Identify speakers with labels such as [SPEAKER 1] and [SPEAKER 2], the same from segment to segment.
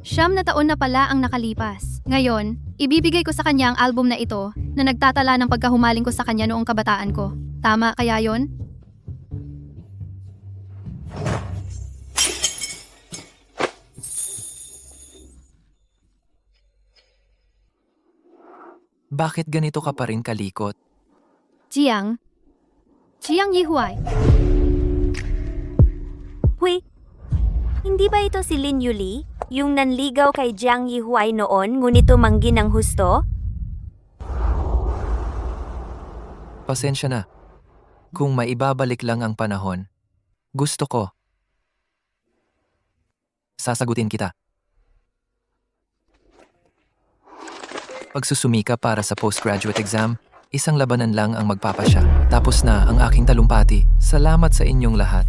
[SPEAKER 1] 9 na pala ang nakalipas. Ngayon, ibibigay ko sa kanya ang album na ito na nagtatala ng pagkahumaling ko sa kanya noong kabataan ko. Tama kaya yon?
[SPEAKER 2] Bakit ganito ka pa rin kalikot?
[SPEAKER 1] Jiang Yihuai.
[SPEAKER 3] Huy, hindi ba ito si Lin Yuli? Yung nanligaw kay Jiang Yihuai noon ngunit tumanggi ng husto?
[SPEAKER 2] Pasensya na. Kung maibabalik lang ang panahon, gusto ko. Sasagutin kita. Pagsusumika para sa postgraduate exam, isang labanan lang ang magpapasya. Tapos na ang aking talumpati. Salamat sa inyong lahat.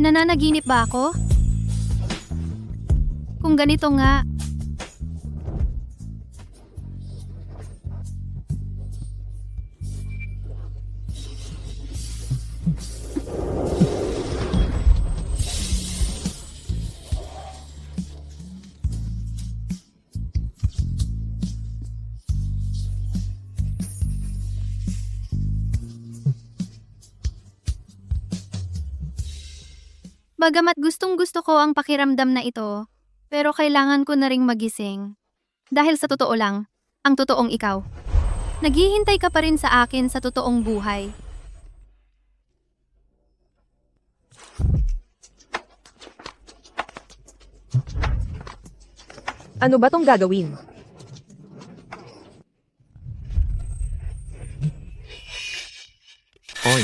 [SPEAKER 1] Nananaginip ba ako? Kung ganito nga, bagamat gustong-gusto ko ang pakiramdam na ito, pero kailangan ko na ring magising. Dahil sa totoo lang, ang totoong ikaw. Naghihintay ka pa rin sa akin sa totoong buhay.
[SPEAKER 4] Ano ba tong gagawin?
[SPEAKER 2] Oy,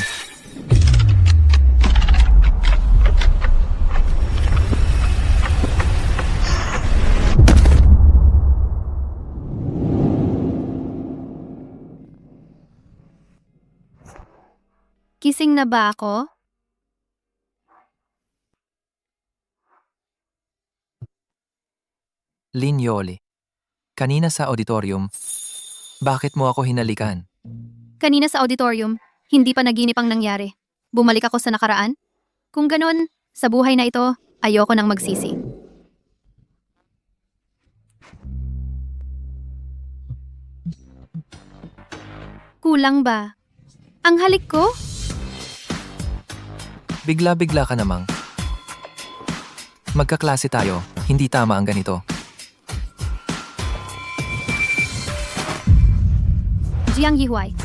[SPEAKER 1] Kising na ba ako?
[SPEAKER 2] Lin Yoli. Kanina sa auditorium, bakit mo ako hinalikan?
[SPEAKER 1] Kanina sa auditorium, hindi pa naginip ang nangyari. Bumalik ako sa nakaraan? Kung ganon, sa buhay na ito, ayoko nang magsisi. Kulang ba? Ang halik ko?
[SPEAKER 2] Bigla-bigla ka namang. Magkaklase tayo, hindi tama ang ganito.
[SPEAKER 1] Jiang Yihuai.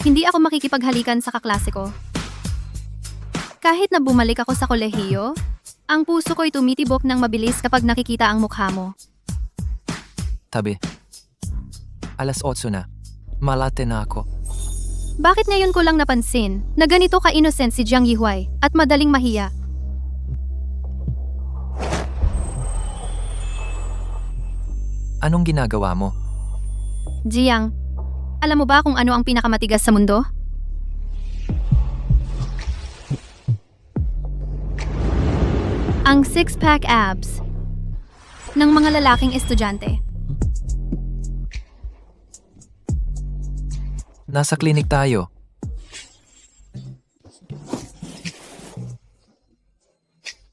[SPEAKER 1] Hindi ako makikipaghalikan sa kaklase ko. Kahit na bumalik ako sa kolehiyo, ang puso ko'y tumitibok ng mabilis kapag nakikita ang mukha mo.
[SPEAKER 2] Tabi. 8:00 na. Malate na ako.
[SPEAKER 1] Bakit ngayon ko lang napansin na ganito ka-innocent si Jiang Yihuai at madaling mahiya?
[SPEAKER 2] Anong ginagawa mo?
[SPEAKER 1] Jiang, alam mo ba kung ano ang pinakamatigas sa mundo? Ang six-pack abs ng mga lalaking estudyante.
[SPEAKER 2] Nasa klinik tayo.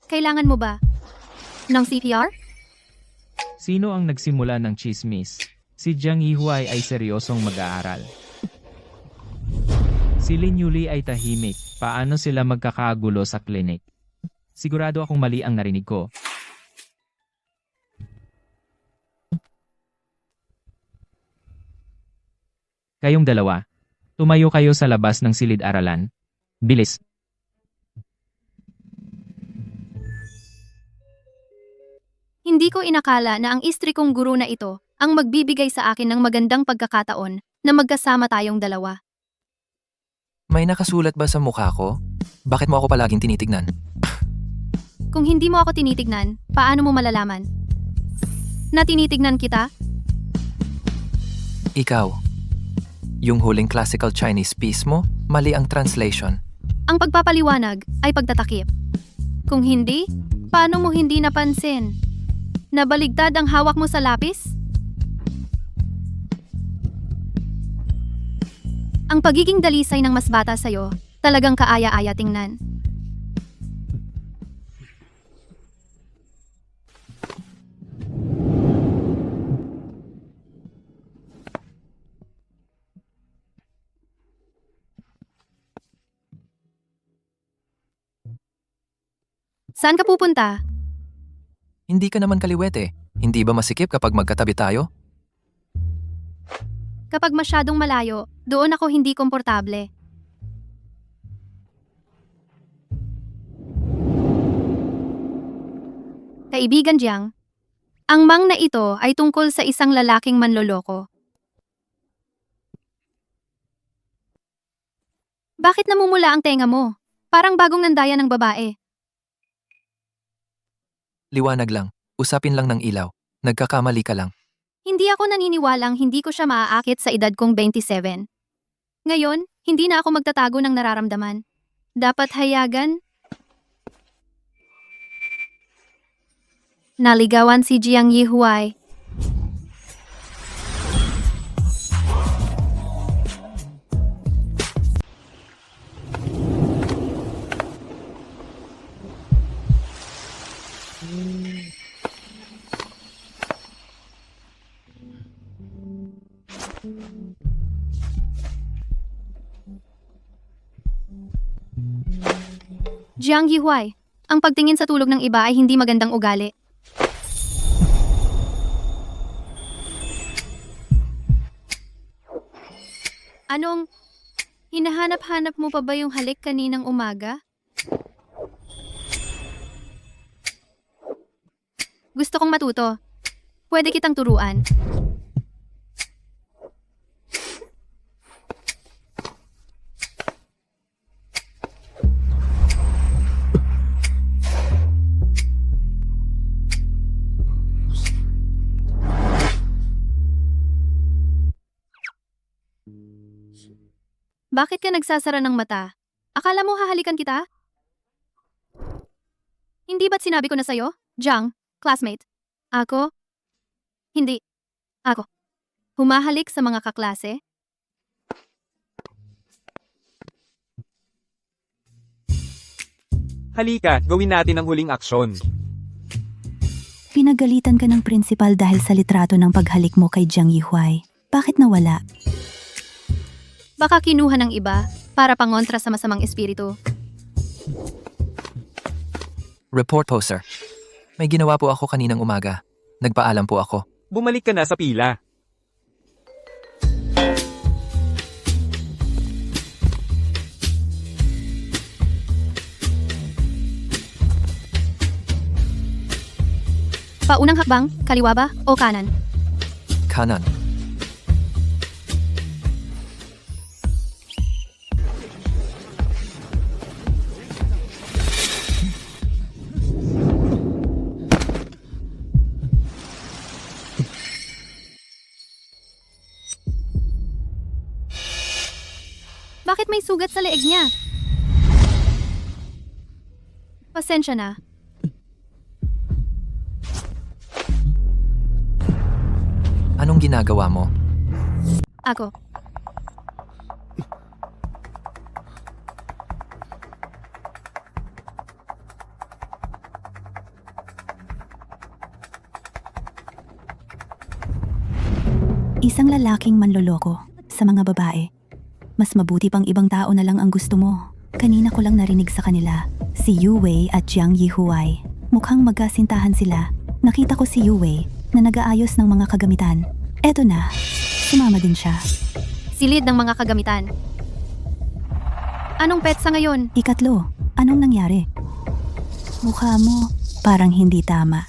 [SPEAKER 1] Kailangan mo ba ng CPR?
[SPEAKER 5] Sino ang nagsimula ng chismis? Si Jiang Yihuai ay seryosong mag-aaral. Si Lin Yuli ay tahimik. Paano sila magkakagulo sa klinik? Sigurado akong mali ang narinig ko. Kayong dalawa, tumayo kayo sa labas ng silid-aralan. Bilis.
[SPEAKER 1] Hindi ko inakala na ang istri kong guru na ito ang magbibigay sa akin ng magandang pagkakataon na magkasama tayong dalawa.
[SPEAKER 2] May nakasulat ba sa mukha ko? Bakit mo ako palaging tinitignan?
[SPEAKER 1] Kung hindi mo ako tinitignan, paano mo malalaman? Na tinitignan kita?
[SPEAKER 2] Ikaw. Yung huling classical Chinese piece mo, mali ang translation.
[SPEAKER 1] Ang pagpapaliwanag ay pagtatakip. Kung hindi, paano mo hindi napansin? Nabaligtad ang hawak mo sa lapis? Ang pagiging dalisay ng mas bata sa'yo, talagang kaaya-aya tingnan. Saan ka pupunta?
[SPEAKER 2] Hindi ka naman kaliwete. Hindi ba masikip kapag magkatabi tayo?
[SPEAKER 1] Kapag masyadong malayo, doon ako hindi komportable. Kaibigan Jiang, ang mang na ito ay tungkol sa isang lalaking manloloko. Bakit namumula ang tenga mo? Parang bagong nandaya ng babae.
[SPEAKER 2] Liwanag lang. Usapin lang ng ilaw. Nagkakamali ka lang.
[SPEAKER 1] Hindi ako naniniwalang hindi ko siya maaakit sa edad kong 27. Ngayon, hindi na ako magtatago ng nararamdaman. Dapat hayagan. Naligawan si Jiang Yihuai. Jiang Yihuai, ang pagtingin sa tulog ng iba ay hindi magandang ugali. Anong, hinahanap-hanap mo pa ba yung halik kaninang umaga? Gusto kong matuto. Pwede kitang turuan. Bakit ka nagsasara ng mata? Akala mo hahalikan kita? Hindi ba't sinabi ko na sa'yo? Jiang, classmate. Ako? Hindi. Ako. Humahalik sa mga kaklase?
[SPEAKER 4] Halika, gawin natin ang huling aksyon.
[SPEAKER 6] Pinagalitan ka ng principal dahil sa litrato ng paghalik mo kay Jiang Yihuai. Bakit nawala?
[SPEAKER 1] Baka kinuha ng iba para pangontra sa masamang espiritu.
[SPEAKER 2] Report po, sir. May ginawa po ako kaninang umaga. Nagpaalam po ako.
[SPEAKER 4] Bumalik ka na sa pila.
[SPEAKER 1] Paunang hakbang, kaliwa ba o kanan?
[SPEAKER 2] Kanan.
[SPEAKER 1] Bakit may sugat sa leeg niya? Pasensya na.
[SPEAKER 2] Anong ginagawa mo?
[SPEAKER 1] Ako.
[SPEAKER 6] Isang lalaking manloloko sa mga babae. Mas mabuti pang ibang tao na lang ang gusto mo. Kanina ko lang narinig sa kanila, si Yu Wei at Jiang Yihuai. Mukhang magkasintahan sila. Nakita ko si Yu Wei na nag-aayos ng mga kagamitan. Eto na, sumama din siya.
[SPEAKER 1] Silid ng mga kagamitan. Anong petsa ngayon?
[SPEAKER 6] Ikatlo, anong nangyari? Mukha mo parang hindi tama.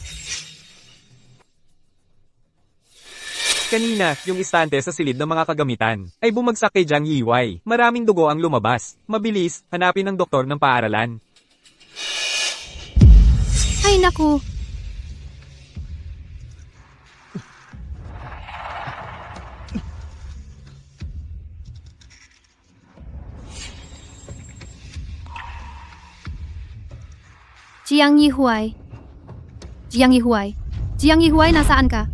[SPEAKER 4] Kanina, yung istante sa silid ng mga kagamitan ay bumagsak kay Jiang Yihuai. Maraming dugo ang lumabas. Mabilis, hanapin ng doktor ng paaralan.
[SPEAKER 1] Ay naku. Jiang Yihuai. Jiang Yihuai. Jiang Yihuai, nasaan ka?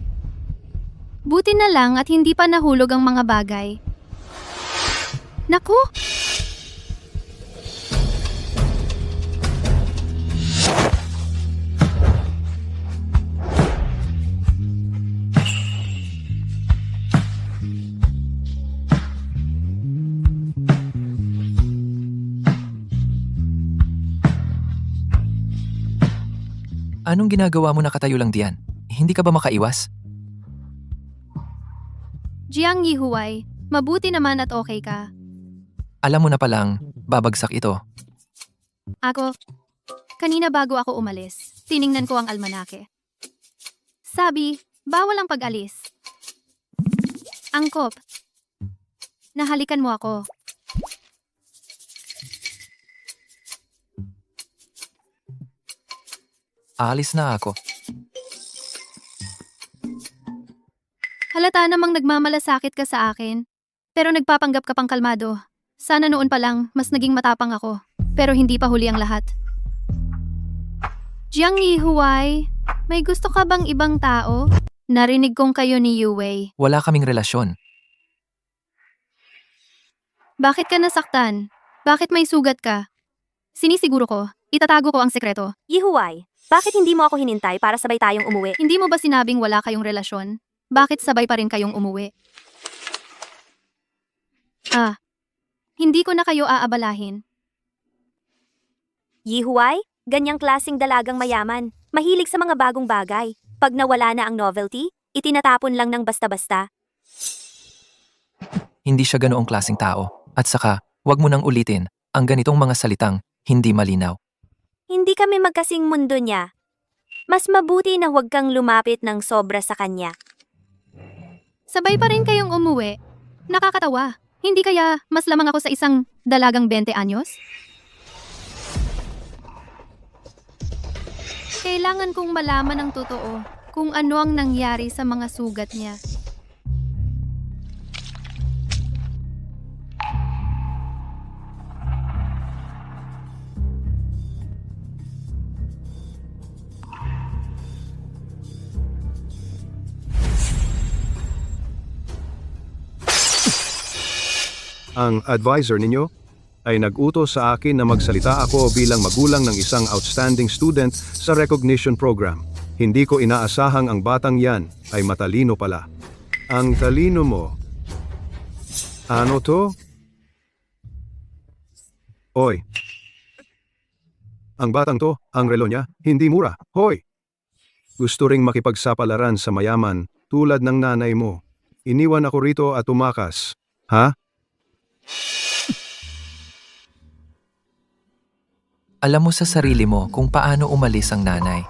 [SPEAKER 1] Buti na lang at hindi pa nahulog ang mga bagay. Naku!
[SPEAKER 2] Anong ginagawa mo nakatayo lang diyan? Hindi ka ba makaiwas?
[SPEAKER 1] Jiang Yihuay, mabuti naman at okay ka.
[SPEAKER 2] Alam mo na palang, babagsak ito.
[SPEAKER 1] Ako, kanina bago ako umalis, tiningnan ko ang almanake. Sabi, bawal ang pag-alis. Angkop, nahalikan mo ako.
[SPEAKER 2] Aalis na ako.
[SPEAKER 1] Halata namang nagmamalasakit ka sa akin. Pero nagpapanggap ka pang kalmado. Sana noon pa lang, mas naging matapang ako. Pero hindi pa huli ang lahat. Jiang Yihuay, may gusto ka bang ibang tao? Narinig kong kayo ni Yuwei.
[SPEAKER 2] Wala kaming relasyon.
[SPEAKER 1] Bakit ka nasaktan? Bakit may sugat ka? Sinisiguro ko, itatago ko ang sekreto.
[SPEAKER 3] Yihuay, bakit hindi mo ako hinintay para sabay tayong umuwi?
[SPEAKER 1] Hindi mo ba sinabing wala kayong relasyon? Bakit sabay pa rin kayong umuwi? Hindi ko na kayo aabalahin.
[SPEAKER 3] Yihuay, ganyang klasing dalagang mayaman. Mahilig sa mga bagong bagay. Pag nawala na ang novelty, itinatapon lang ng basta-basta.
[SPEAKER 2] Hindi siya ganoong klaseng tao. At saka, wag mo nang ulitin ang ganitong mga salitang hindi malinaw.
[SPEAKER 3] Hindi kami magkasing mundo niya. Mas mabuti na huwag kang lumapit ng sobra sa kanya.
[SPEAKER 1] Sabay pa rin kayong umuwi. Nakakatawa. Hindi kaya mas lamang ako sa isang dalagang 20 anyos? Kailangan kong malaman ang totoo kung ano ang nangyari sa mga sugat niya.
[SPEAKER 7] Ang advisor ninyo ay nag-utos sa akin na magsalita ako bilang magulang ng isang outstanding student sa recognition program. Hindi ko inaasahang ang batang yan ay matalino pala. Ang talino mo. Ano to? Oy. Ang batang to, ang relo niya, hindi mura. Hoy! Gusto ring makipagsapalaran sa mayaman tulad ng nanay mo. Iniwan ako rito at tumakas. Ha?
[SPEAKER 2] Alam mo sa sarili mo kung paano umalis ang nanay.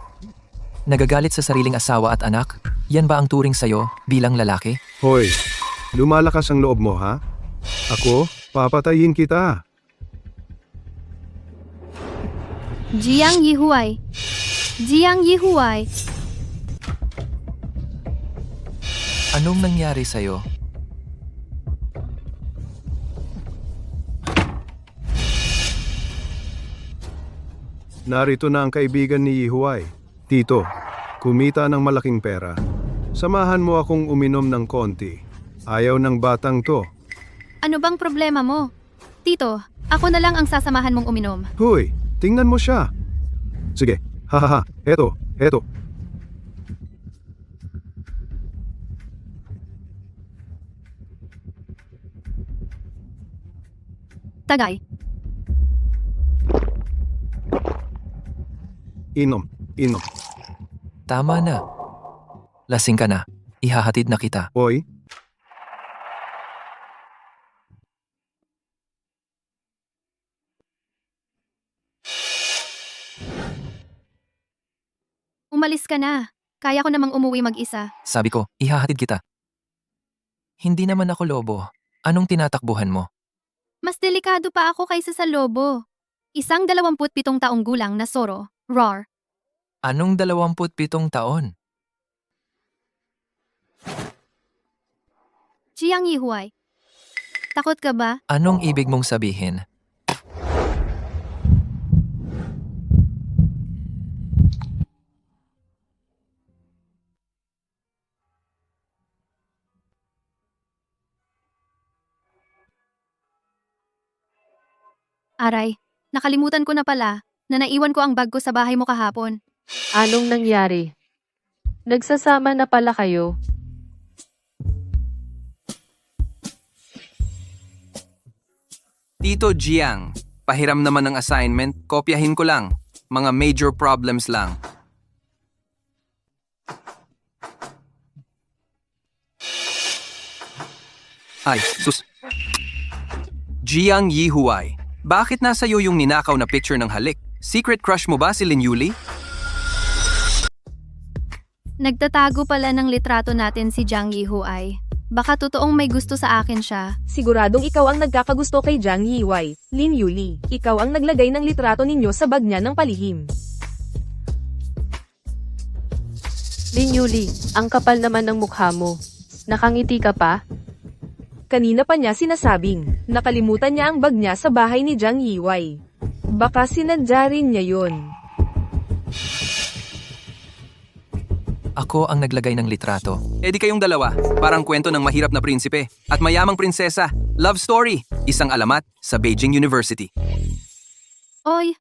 [SPEAKER 2] Nagagalit sa sariling asawa at anak? Yan ba ang turing sa'yo bilang lalaki?
[SPEAKER 7] Hoy, lumalakas ang loob mo ha? Ako, papatayin kita.
[SPEAKER 1] Jiang Yihuay. Jiang Yihuay.
[SPEAKER 2] Anong nangyari sa'yo?
[SPEAKER 7] Narito na ang kaibigan ni Yihuay. Tito, kumita ng malaking pera. Samahan mo akong uminom ng konti. Ayaw ng batang to.
[SPEAKER 1] Ano bang problema mo? Tito, ako na lang ang sasamahan mong uminom.
[SPEAKER 7] Huy, tingnan mo siya. Sige, hahaha, eto.
[SPEAKER 1] Tagay.
[SPEAKER 7] Inom.
[SPEAKER 2] Tama na. Lasing ka na. Ihahatid na kita.
[SPEAKER 7] Oy,
[SPEAKER 1] Umalis ka na. Kaya ko namang umuwi mag-isa.
[SPEAKER 2] Sabi ko, ihahatid kita. Hindi naman ako lobo. Anong tinatakbuhan mo?
[SPEAKER 1] Mas delikado pa ako kaysa sa lobo. Isang 27 taong gulang na Soro, Roar.
[SPEAKER 2] Anong 27 taon?
[SPEAKER 1] Jiang Yihuay. Takot ka ba?
[SPEAKER 2] Anong ibig mong sabihin?
[SPEAKER 1] Aray, nakalimutan ko na pala na naiwan ko ang bag ko sa bahay mo kahapon.
[SPEAKER 8] Anong nangyari? Nagsasama na pala kayo?
[SPEAKER 2] Tito Jiang, pahiram naman ng assignment, kopyahin ko lang. Mga major problems lang. Ay, sus... Jiang Yihuai, bakit nasa iyo yung ninakaw na picture ng halik? Secret crush mo ba si Lin Yuli?
[SPEAKER 1] Nagtatago pala ng litrato natin si Jiang Yihuai. Baka totoong may gusto sa akin siya.
[SPEAKER 9] Siguradong ikaw ang nagkakagusto kay Jiang Yihuai, Lin Yuli. Ikaw ang naglagay ng litrato ninyo sa bag niya ng palihim.
[SPEAKER 8] Lin Yuli, ang kapal naman ng mukha mo. Nakangiti ka pa?
[SPEAKER 9] Kanina pa niya sinasabing, nakalimutan niya ang bag niya sa bahay ni Jiang Yihuai. Baka sinadya rin niya yun.
[SPEAKER 2] Ako ang naglagay ng litrato. E di kayong dalawa, parang kwento ng mahirap na prinsipe at mayamang prinsesa. Love story, isang alamat sa Beijing University.
[SPEAKER 1] Oy,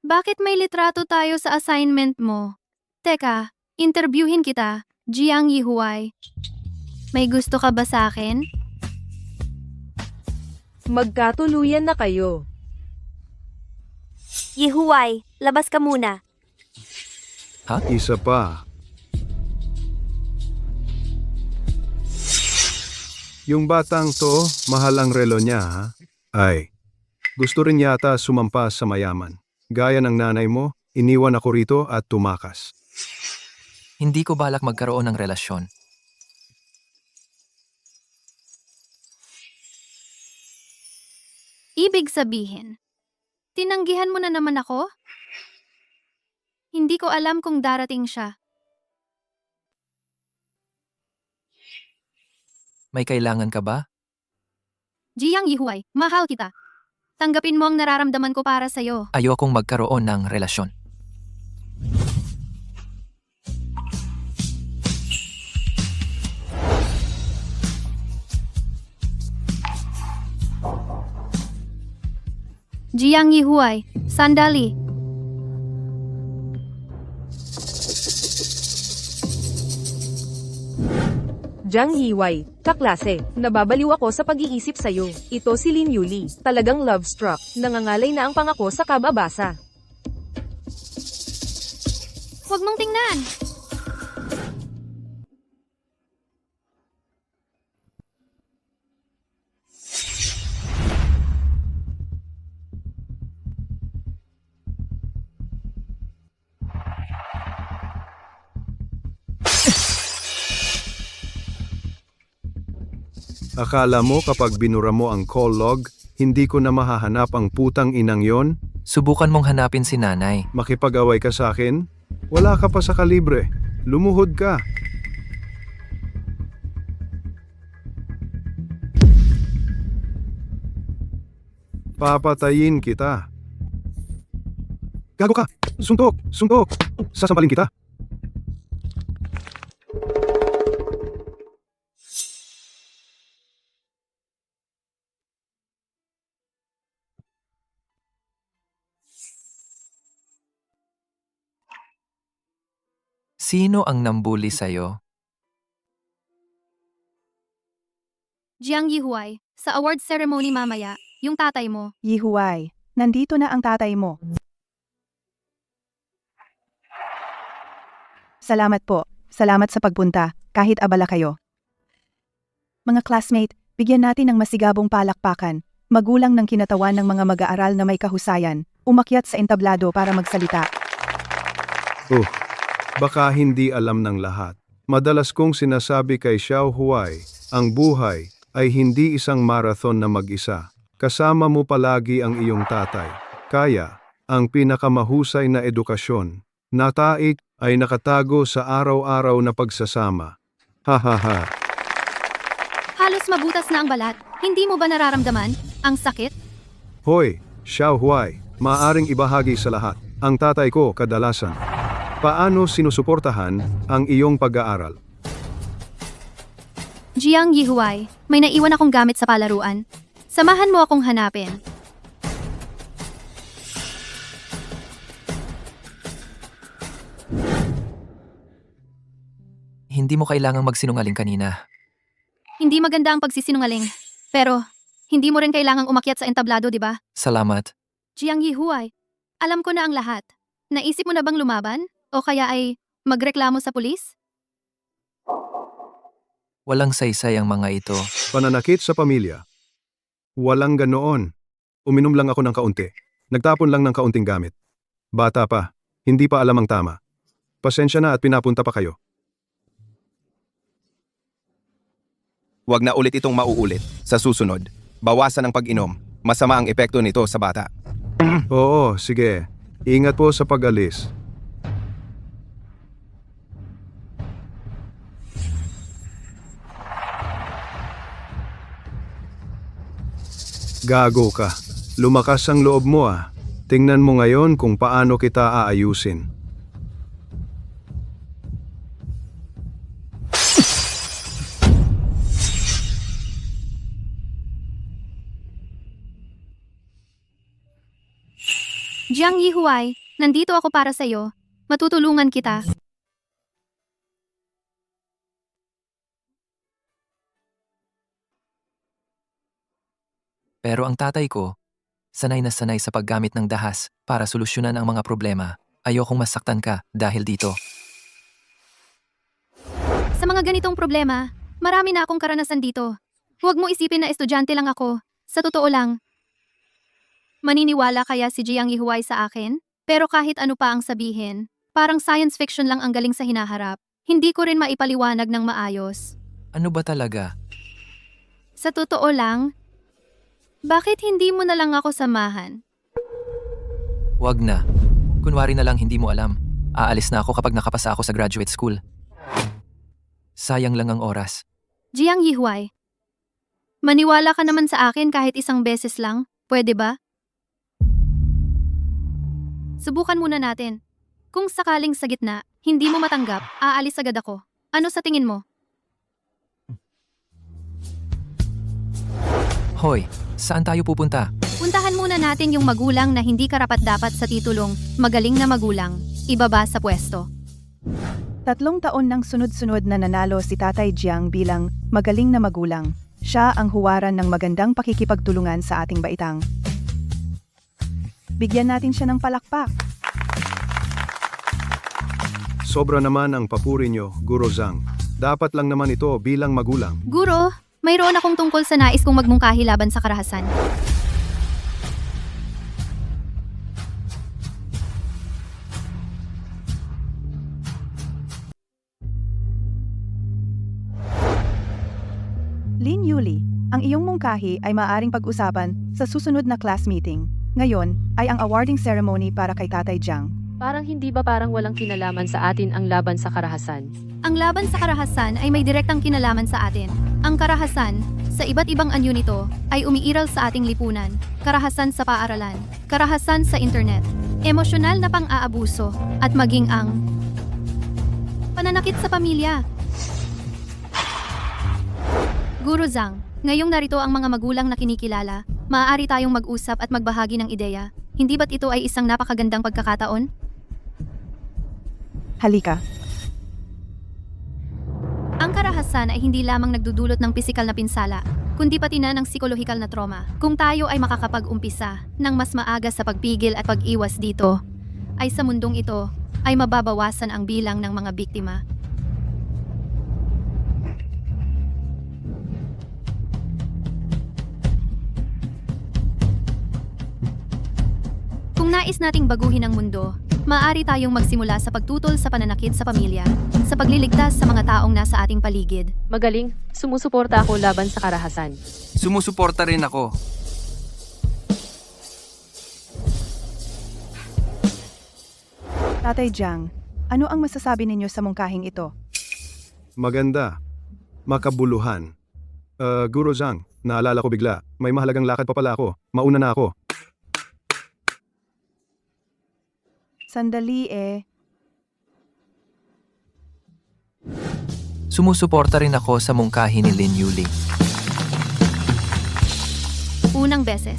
[SPEAKER 1] bakit may litrato tayo sa assignment mo? Teka, interviewin kita, Jiang Yihuai. May gusto ka ba sa akin?
[SPEAKER 9] Magkatuluyan na kayo.
[SPEAKER 3] Yihuai, labas ka muna.
[SPEAKER 7] Isa pa. Yung batang to, mahal ang relo niya, ha? Ay, gusto rin yata sumampa sa mayaman. Gaya ng nanay mo, iniwan ako rito at tumakas.
[SPEAKER 2] Hindi ko balak magkaroon ng relasyon.
[SPEAKER 1] Ibig sabihin, tinanggihan mo na naman ako? Hindi ko alam kung darating siya.
[SPEAKER 2] May kailangan ka ba?
[SPEAKER 1] Jiang Yihuai, mahal kita. Tanggapin mo ang nararamdaman ko para sa'yo.
[SPEAKER 2] Ayokong magkaroon ng relasyon.
[SPEAKER 1] Jiang Yihuai, sandali.
[SPEAKER 9] Jiang Yihuai, kaklase, nababaliw ako sa pag-iisip sa'yo. Ito si Lin Yuli, talagang love-struck, nangangalay na ang pangako sa kababasa.
[SPEAKER 1] Huwag mong tingnan.
[SPEAKER 7] Akala mo kapag binura mo ang call log, hindi ko na mahahanap ang putang inang yon?
[SPEAKER 2] Subukan mong hanapin si nanay.
[SPEAKER 7] Makipag-away ka sa akin? Wala ka pa sa kalibre. Lumuhod ka. Papatayin kita. Gago ka! Suntok! Suntok! Sasampalin kita.
[SPEAKER 2] Sino ang nambuli sa'yo?
[SPEAKER 1] Jiang Yihuai, sa award ceremony mamaya, yung tatay mo.
[SPEAKER 10] Yihuai, nandito na ang tatay mo. Salamat po. Salamat sa pagpunta, kahit abala kayo. Mga classmate, bigyan natin ng masigabong palakpakan. Magulang ng kinatawan ng mga mag-aaral na may kahusayan, umakyat sa entablado para magsalita.
[SPEAKER 7] Baka hindi alam ng lahat. Madalas kong sinasabi kay Xiao Huai, ang buhay ay hindi isang marathon na mag-isa. Kasama mo palagi ang iyong tatay. Kaya, ang pinakamahusay na edukasyon, nataik ay nakatago sa araw-araw na pagsasama. Hahaha.
[SPEAKER 1] Halos mabutas na ang balat. Hindi mo ba nararamdaman ang sakit?
[SPEAKER 7] Hoy, Xiao Huai, maaring ibahagi sa lahat. Ang tatay ko kadalasan. Paano sinusuportahan ang iyong pag-aaral?
[SPEAKER 1] Jiang Yihuai, may naiwan akong gamit sa palaruan. Samahan mo akong hanapin.
[SPEAKER 2] Hindi mo kailangang magsinungaling kanina.
[SPEAKER 1] Hindi maganda ang pagsisinungaling. Pero, hindi mo rin kailangang umakyat sa entablado, di ba?
[SPEAKER 2] Salamat.
[SPEAKER 1] Jiang Yihuay, alam ko na ang lahat. Naisip mo na bang lumaban? O kaya ay magreklamo sa pulis?
[SPEAKER 2] Walang saysay ang mga ito.
[SPEAKER 7] Pananakit sa pamilya. Walang ganoon. Uminom lang ako ng kaunti. Nagtapon lang ng kaunting gamit. Bata pa, hindi pa alam ang tama. Pasensya na at pinapunta pa kayo.
[SPEAKER 11] Huwag na ulit itong mauulit. Sa susunod, bawasan ang pag-inom. Masama ang epekto nito sa bata.
[SPEAKER 7] Oo, sige. Ingat po sa pag-alis. Gago ka. Lumakas ang loob mo ah. Tingnan mo ngayon kung paano kita aayusin.
[SPEAKER 1] Jiang Yihuay, nandito ako para sa iyo. Matutulungan kita.
[SPEAKER 2] Pero ang tatay ko, sanay na sanay sa paggamit ng dahas para solusyonan ang mga problema. Ayokong masaktan ka dahil dito.
[SPEAKER 1] Sa mga ganitong problema, marami na akong karanasan dito. Huwag mo isipin na estudyante lang ako. Sa totoo lang. Maniniwala kaya si Jiang Yihuay sa akin? Pero kahit ano pa ang sabihin, parang science fiction lang ang galing sa hinaharap. Hindi ko rin maipaliwanag ng maayos.
[SPEAKER 2] Ano ba talaga?
[SPEAKER 1] Sa totoo lang, bakit hindi mo na lang ako samahan?
[SPEAKER 2] Wag na. Kunwari na lang hindi mo alam. Aalis na ako kapag nakapasa ako sa graduate school. Sayang lang ang oras.
[SPEAKER 1] Jiang Yihuay, maniwala ka naman sa akin kahit isang beses lang, pwede ba? Subukan muna natin. Kung sakaling sa gitna, hindi mo matanggap, aalis agad ako. Ano sa tingin mo?
[SPEAKER 2] Hoy, saan tayo pupunta?
[SPEAKER 1] Puntahan muna natin yung magulang na hindi karapat-dapat sa titulong magaling na magulang, ibaba sa pwesto.
[SPEAKER 10] 3 taon nang sunod-sunod na nanalo si Tatay Jiang bilang magaling na magulang. Siya ang huwaran ng magandang pakikipagtulungan sa ating baitang. Bigyan natin siya ng palakpak.
[SPEAKER 7] Sobra naman ang papuri nyo, Guro Zhang. Dapat lang naman ito bilang magulang.
[SPEAKER 1] Guro, mayroon akong tungkol sa nais kong magmungkahi laban sa karahasan.
[SPEAKER 10] Lin Yuli, ang iyong mungkahi ay maaaring pag-usapan sa susunod na class meeting. Ngayon ay ang awarding ceremony para kay Tatay Jiang.
[SPEAKER 8] Parang hindi ba parang walang kinalaman sa atin ang laban sa karahasan?
[SPEAKER 1] Ang laban sa karahasan ay may direktang kinalaman sa atin. Ang karahasan, sa iba't ibang anyo nito, ay umiiral sa ating lipunan. Karahasan sa paaralan, karahasan sa internet, emosyonal na pang-aabuso, at maging ang pananakit sa pamilya. Guro Zhang, ngayong narito ang mga magulang na kinikilala, maaari tayong mag-usap at magbahagi ng ideya. Hindi ba't ito ay isang napakagandang pagkakataon?
[SPEAKER 10] Halika.
[SPEAKER 1] Ang karahasan ay hindi lamang nagdudulot ng pisikal na pinsala, kundi pati na ng psikolohikal na trauma. Kung tayo ay makakapag-umpisa ng mas maaga sa pagpigil at pag-iwas dito, ay sa mundong ito ay mababawasan ang bilang ng mga biktima. Kung nais nating baguhin ang mundo, maaari tayong magsimula sa pagtutol sa pananakit sa pamilya, sa pagliligtas sa mga taong nasa ating paligid.
[SPEAKER 8] Magaling, sumusuporta ako laban sa karahasan.
[SPEAKER 2] Sumusuporta rin ako.
[SPEAKER 10] Tatay Jiang, ano ang masasabi ninyo sa mungkahing ito?
[SPEAKER 7] Maganda. Makabuluhan. Guro Zhang, naalala ko bigla. May mahalagang lakad pa pala ako. Mauna na ako.
[SPEAKER 10] Sandali eh.
[SPEAKER 2] Sumusuporta rin ako sa mungkahi ni Lin Yuli.
[SPEAKER 1] Unang beses.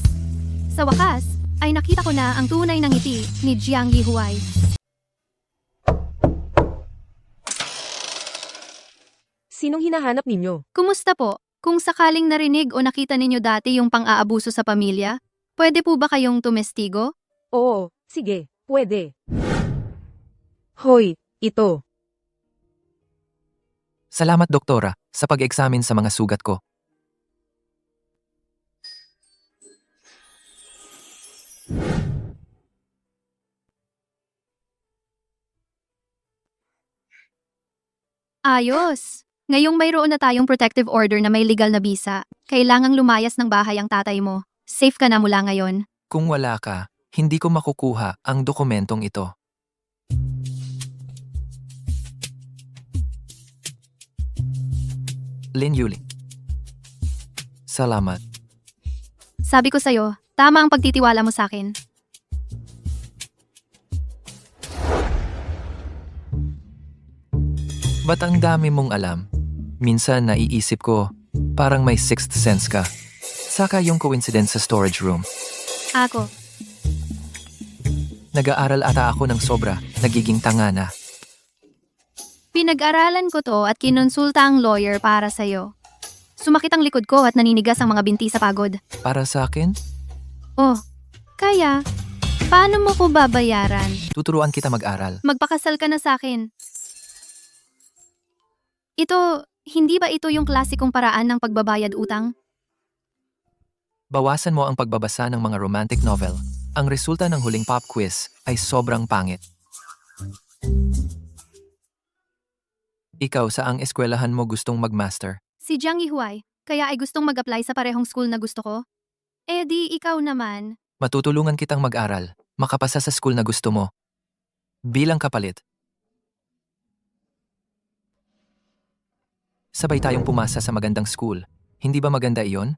[SPEAKER 1] Sa wakas, ay nakita ko na ang tunay na ngiti ni Jiang Yihuay.
[SPEAKER 9] Sinong hinahanap ninyo?
[SPEAKER 1] Kumusta po? Kung sakaling narinig o nakita ninyo dati yung pang-aabuso sa pamilya, pwede po ba kayong tumestigo?
[SPEAKER 9] Oo, sige, pwede. Hoy, ito.
[SPEAKER 2] Salamat doktora sa pag-eksamin sa mga sugat ko.
[SPEAKER 1] Ayos! Ngayong mayroon na tayong protective order na may legal na bisa, kailangang lumayas ng bahay ang tatay mo. Safe ka na mula ngayon.
[SPEAKER 2] Kung wala ka, hindi ko makukuha ang dokumentong ito. Lin Yuli. Salamat.
[SPEAKER 1] Sabi ko sa'yo, tama ang pagtitiwala mo sa akin.
[SPEAKER 2] Ba't ang dami mong alam? Minsan naiisip ko, parang may sixth sense ka. Saka yung coincidence sa storage room.
[SPEAKER 1] Ako,
[SPEAKER 2] Nag-aaral ata ako ng sobra, nagiging tanga na.
[SPEAKER 1] pinag-aralan ko to at kinonsulta ang lawyer para sa'yo. Sumakit ang likod ko at naninigas ang mga binti sa pagod.
[SPEAKER 2] Para sa akin,
[SPEAKER 1] Oh, kaya, paano mo ko babayaran?
[SPEAKER 2] tuturuan kita mag-aral.
[SPEAKER 1] Magpakasal ka na sa akin. Ito, hindi ba ito yung klasikong paraan ng pagbabayad utang?
[SPEAKER 2] Bawasan mo ang pagbabasa ng mga romantic novel. Ang resulta ng huling pop quiz ay sobrang pangit. Ikaw, saang eskwelahan mo gustong mag-master?
[SPEAKER 1] Si Jiang Yihuai, kaya ay gustong mag-apply sa parehong school na gusto ko? Eh di ikaw naman.
[SPEAKER 2] Matutulungan kitang mag-aral, makapasa sa school na gusto mo. Bilang kapalit, sabay tayong pumasa sa magandang school. Hindi ba maganda iyon?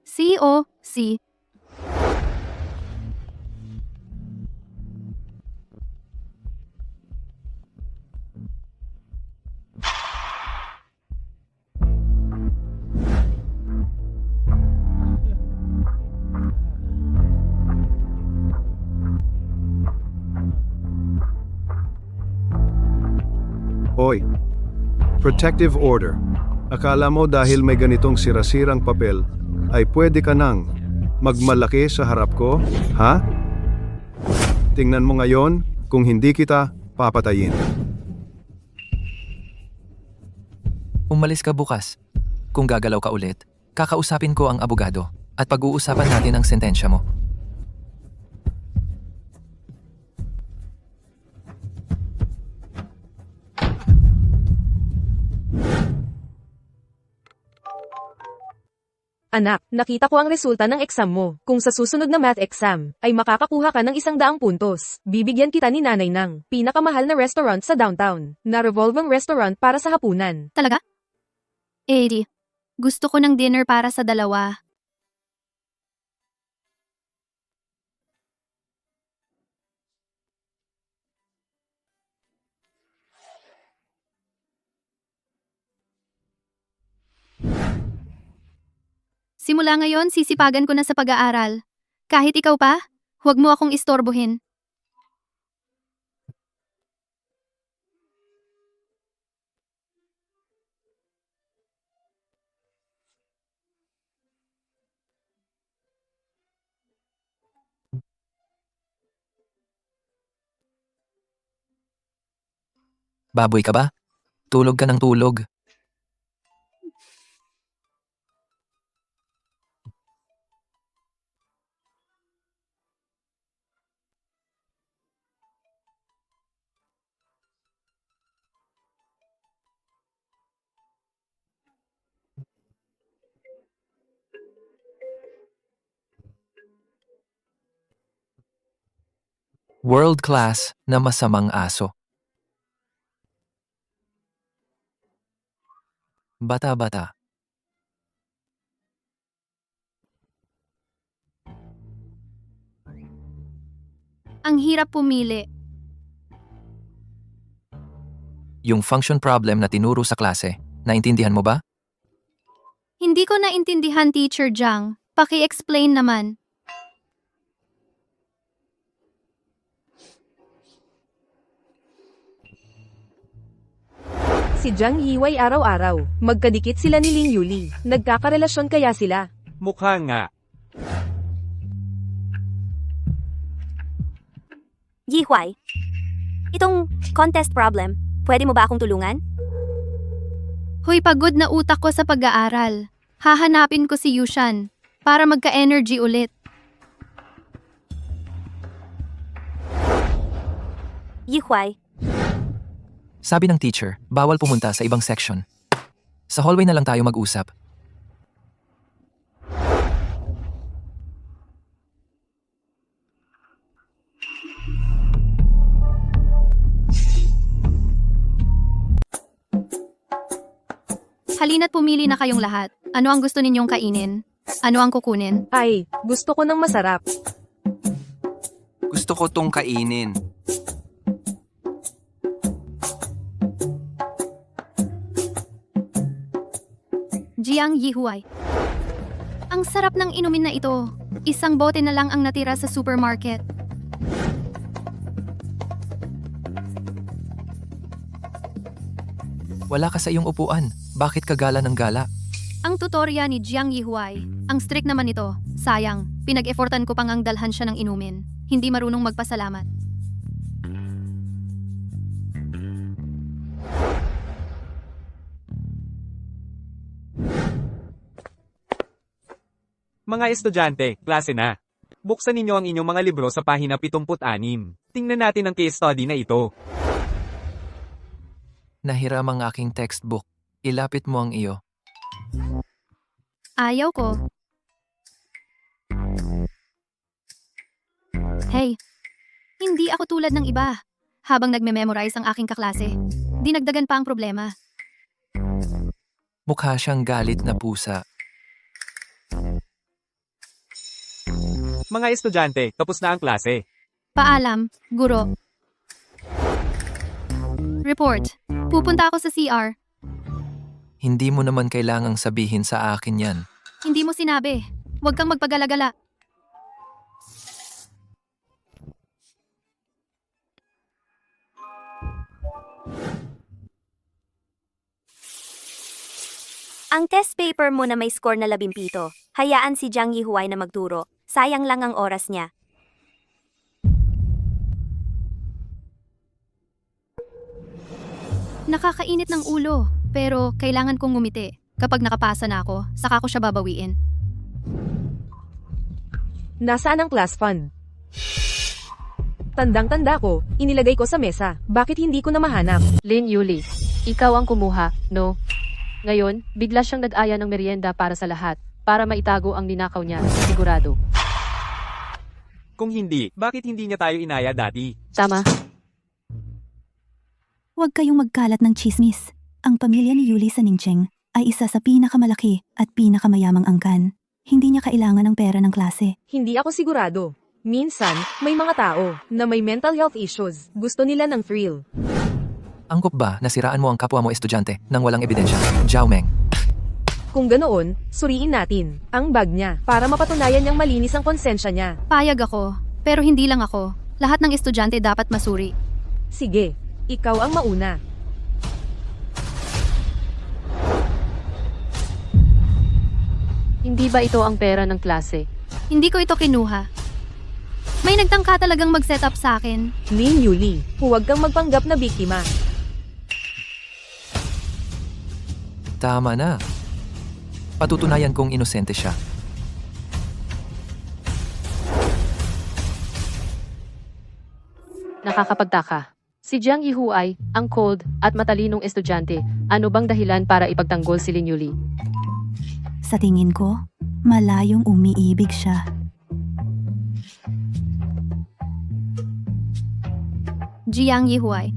[SPEAKER 1] Si.
[SPEAKER 7] Hoy, protective order. Akala mo dahil may ganitong sirasirang papel, ay pwede ka nang magmalaki sa harap ko? Ha? Tingnan mo ngayon kung hindi kita papatayin.
[SPEAKER 2] Umalis ka bukas. Kung gagalaw ka ulit, kakausapin ko ang abogado at pag-uusapan natin ang sentensya mo.
[SPEAKER 9] Anak, nakita ko ang resulta ng exam mo. Kung sa susunod na math exam, ay makakakuha ka ng 100 puntos. Bibigyan kita ni nanay ng pinakamahal na restaurant sa downtown, na revolving restaurant para sa hapunan.
[SPEAKER 1] Talaga? Eh di, gusto ko ng dinner para sa dalawa. Simula ngayon, sisipagan ko na sa pag-aaral. Kahit ikaw pa, huwag mo akong istorbohin.
[SPEAKER 2] Baboy ka ba? Tulog ka ng tulog. World class na masamang aso. Bata-bata.
[SPEAKER 1] Ang hirap pumili.
[SPEAKER 2] Yung function problem na tinuro sa klase, naintindihan mo ba?
[SPEAKER 1] Hindi ko naintindihan, Teacher Jiang. Paki-explain naman.
[SPEAKER 9] Si Jiang Yiwei araw-araw. Magkadikit sila ni Lin Yuli. Nagkakarelasyon kaya sila?
[SPEAKER 4] Mukha nga.
[SPEAKER 3] Yihuay, itong contest problem, pwede mo ba akong tulungan?
[SPEAKER 1] Hoy, pagod na utak ko sa pag-aaral. Hahanapin ko si Yushan para magka-energy ulit.
[SPEAKER 3] Yihuay,
[SPEAKER 2] Sabi ng teacher, bawal pumunta sa ibang section. Sa hallway na lang tayo mag-usap.
[SPEAKER 1] Halina't pumili na kayong lahat. Ano ang gusto ninyong kainin? Ano ang kukunin?
[SPEAKER 9] Ay, gusto ko ng masarap.
[SPEAKER 2] Gusto ko tong kainin.
[SPEAKER 1] Jiang Yihuay. Ang sarap ng inumin na ito. Isang bote na lang ang natira sa supermarket.
[SPEAKER 2] Wala ka sa iyong upuan. Bakit ka gala ng gala?
[SPEAKER 1] Ang tutorya ni Jiang Yihuay. Ang strict naman nito. Sayang, pinag-effortan ko pang ang dalhan siya ng inumin. Hindi marunong magpasalamat.
[SPEAKER 4] Mga estudyante, klase na. Buksan ninyo ang inyong mga libro sa pahina 76. Tingnan natin ang case study na ito.
[SPEAKER 2] Nahiram ang aking textbook. Ilapit mo ang iyo.
[SPEAKER 1] Ayaw ko. Hey, hindi ako tulad ng iba. Habang nagme-memorize ang aking kaklase, dinagdagan pa ang problema.
[SPEAKER 2] Mukha siyang galit na pusa.
[SPEAKER 4] Mga estudyante, tapos na ang klase.
[SPEAKER 1] Paalam, guro. Report. Pupunta ako sa CR.
[SPEAKER 2] Hindi mo naman kailangang sabihin sa akin yan.
[SPEAKER 1] Hindi mo sinabi. Huwag kang magpagalagala.
[SPEAKER 3] ang test paper mo na may score na 17. Hayaan si Jiang Yihuay na magturo. Sayang lang ang oras niya.
[SPEAKER 1] Nakakainit ng ulo, pero kailangan kong ngumiti. Kapag nakapasa na ako, saka ko siya babawiin.
[SPEAKER 9] Nasaan ang class fund? Tandang-tanda ko, inilagay ko sa mesa. Bakit hindi ko na mahanap?
[SPEAKER 8] Lin Yuli, ikaw ang kumuha, no? Ngayon, bigla siyang nag-aya ng merienda para sa lahat, para maitago ang ninakaw niya, sigurado.
[SPEAKER 4] Kung hindi, bakit hindi niya tayo inaya dati?
[SPEAKER 8] Tama.
[SPEAKER 6] Huwag kayong magkalat ng chismis. Ang pamilya ni Yuli sa Ningcheng ay isa sa pinakamalaki at pinakamayamang angkan. Hindi niya kailangan ng pera ng klase.
[SPEAKER 9] Hindi ako sigurado. Minsan, may mga tao na may mental health issues. Gusto nila ng thrill.
[SPEAKER 2] Angkop ba na siraan mo ang kapwa mo estudyante nang walang ebidensya? Jiao Meng.
[SPEAKER 9] Kung ganoon, suriin natin ang bag niya para mapatunayan niyang malinis ang konsensya niya.
[SPEAKER 1] Payag ako, pero hindi lang ako. Lahat ng estudyante dapat masuri.
[SPEAKER 9] Sige, ikaw ang mauna.
[SPEAKER 8] Hindi ba ito ang pera ng klase?
[SPEAKER 1] Hindi ko ito kinuha. May nagtangka talagang mag-set up sa akin.
[SPEAKER 9] Lin Yuli, huwag kang magpanggap na biktima.
[SPEAKER 2] Tama na. Patutunayan kong inosente siya.
[SPEAKER 8] Nakakapagtaka. Si Jiang Yihuay, ang cold at matalinong estudyante, ano bang dahilan para ipagtanggol si Lin Yuli?
[SPEAKER 6] Sa tingin ko, malayong umiibig siya.
[SPEAKER 1] Jiang Yihuay.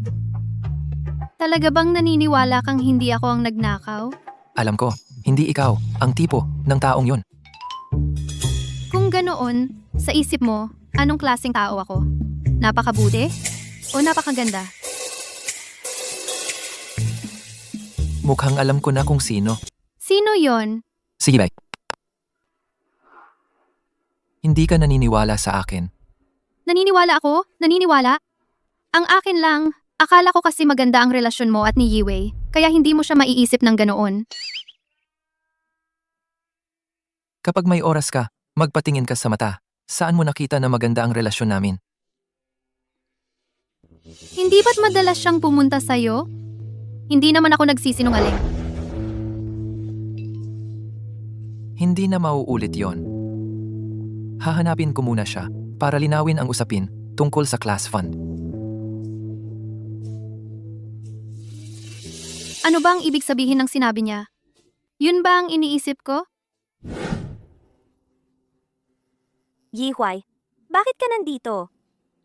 [SPEAKER 1] Talaga bang naniniwala kang hindi ako ang nagnakaw?
[SPEAKER 2] Alam ko, hindi ikaw ang tipo ng taong yun.
[SPEAKER 1] Kung ganoon, sa isip mo, anong klaseng tao ako? Napakabuti? O napakaganda?
[SPEAKER 2] Mukhang alam ko na kung sino.
[SPEAKER 1] Sino yon?
[SPEAKER 2] Sige, bye. Hindi ka naniniwala sa akin.
[SPEAKER 1] Naniniwala ako? Naniniwala? Ang akin lang, akala ko kasi maganda ang relasyon mo at ni Yiwei. Kaya hindi mo siya maiisip ng ganoon.
[SPEAKER 2] Kapag may oras ka, magpatingin ka sa mata. Saan mo nakita na maganda ang relasyon namin?
[SPEAKER 1] Hindi ba't madalas siyang pumunta sa'yo? Hindi naman ako nagsisinungaling.
[SPEAKER 2] Hindi na mauulit yon. Hahanapin ko muna siya para linawin ang usapin tungkol sa class fund.
[SPEAKER 1] Ano ba ang ibig sabihin ng sinabi niya? Yun ba ang iniisip ko?
[SPEAKER 3] Yihuay, bakit ka nandito?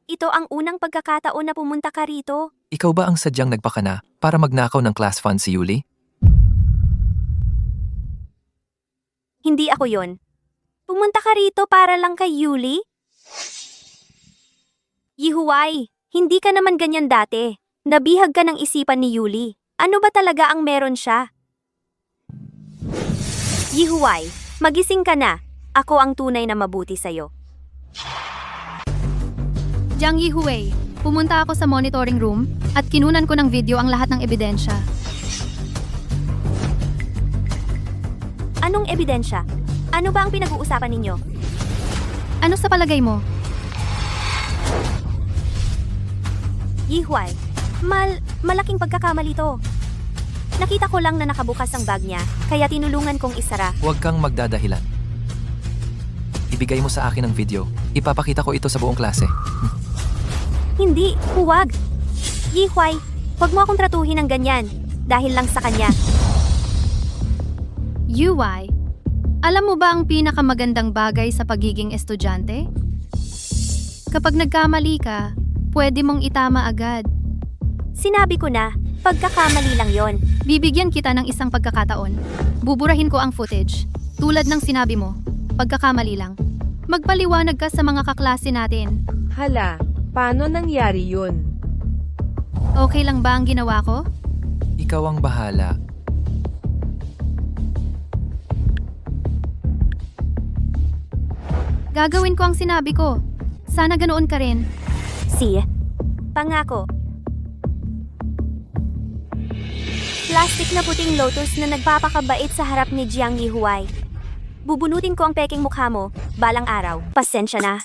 [SPEAKER 3] Ito ang unang pagkakataon na pumunta ka rito.
[SPEAKER 2] Ikaw ba ang sadyang nagpakana para magnakaw ng class fund si Yuli?
[SPEAKER 3] Hindi ako yon. Pumunta ka rito para lang kay Yuli? Yihuay, hindi ka naman ganyan dati. Nabihag ka ng isipan ni Yuli. Ano ba talaga ang meron siya? Yihuay, magising ka na. Ako ang tunay na mabuti sa'yo.
[SPEAKER 1] Jiang Yihui, pumunta ako sa monitoring room at kinunan ko ng video ang lahat ng ebidensya.
[SPEAKER 3] Anong ebidensya? Ano ba ang pinag-uusapan ninyo?
[SPEAKER 1] Ano sa palagay mo?
[SPEAKER 3] Yihuay, malaking pagkakamali to. Nakita ko lang na nakabukas ang bag niya, kaya tinulungan kong isara.
[SPEAKER 2] Huwag kang magdadahilan. Ibigay mo sa akin ang video. Ipapakita ko ito sa buong klase.
[SPEAKER 3] Hindi, huwag. Yihuay, huwag mo akong tratuhin ng ganyan, dahil lang sa kanya.
[SPEAKER 1] Yui, alam mo ba ang pinakamagandang bagay sa pagiging estudyante? Kapag nagkamali ka, pwede mong itama agad.
[SPEAKER 3] Sinabi ko na, pagkakamali lang yon.
[SPEAKER 1] Bibigyan kita ng isang pagkakataon. Buburahin ko ang footage. Tulad ng sinabi mo, pagkakamali lang. Magpaliwanag ka sa mga kaklase natin.
[SPEAKER 9] Hala, paano nangyari yun?
[SPEAKER 1] Okay lang ba ang ginawa ko?
[SPEAKER 2] Ikaw ang bahala.
[SPEAKER 1] Gagawin ko ang sinabi ko. Sana ganoon ka rin.
[SPEAKER 3] Si, pangako. Plastic na puting lotus na nagpapakabait sa harap ni Jiang Yihuay. Bubunutin ko ang peking mukha mo, balang araw. Pasensya na.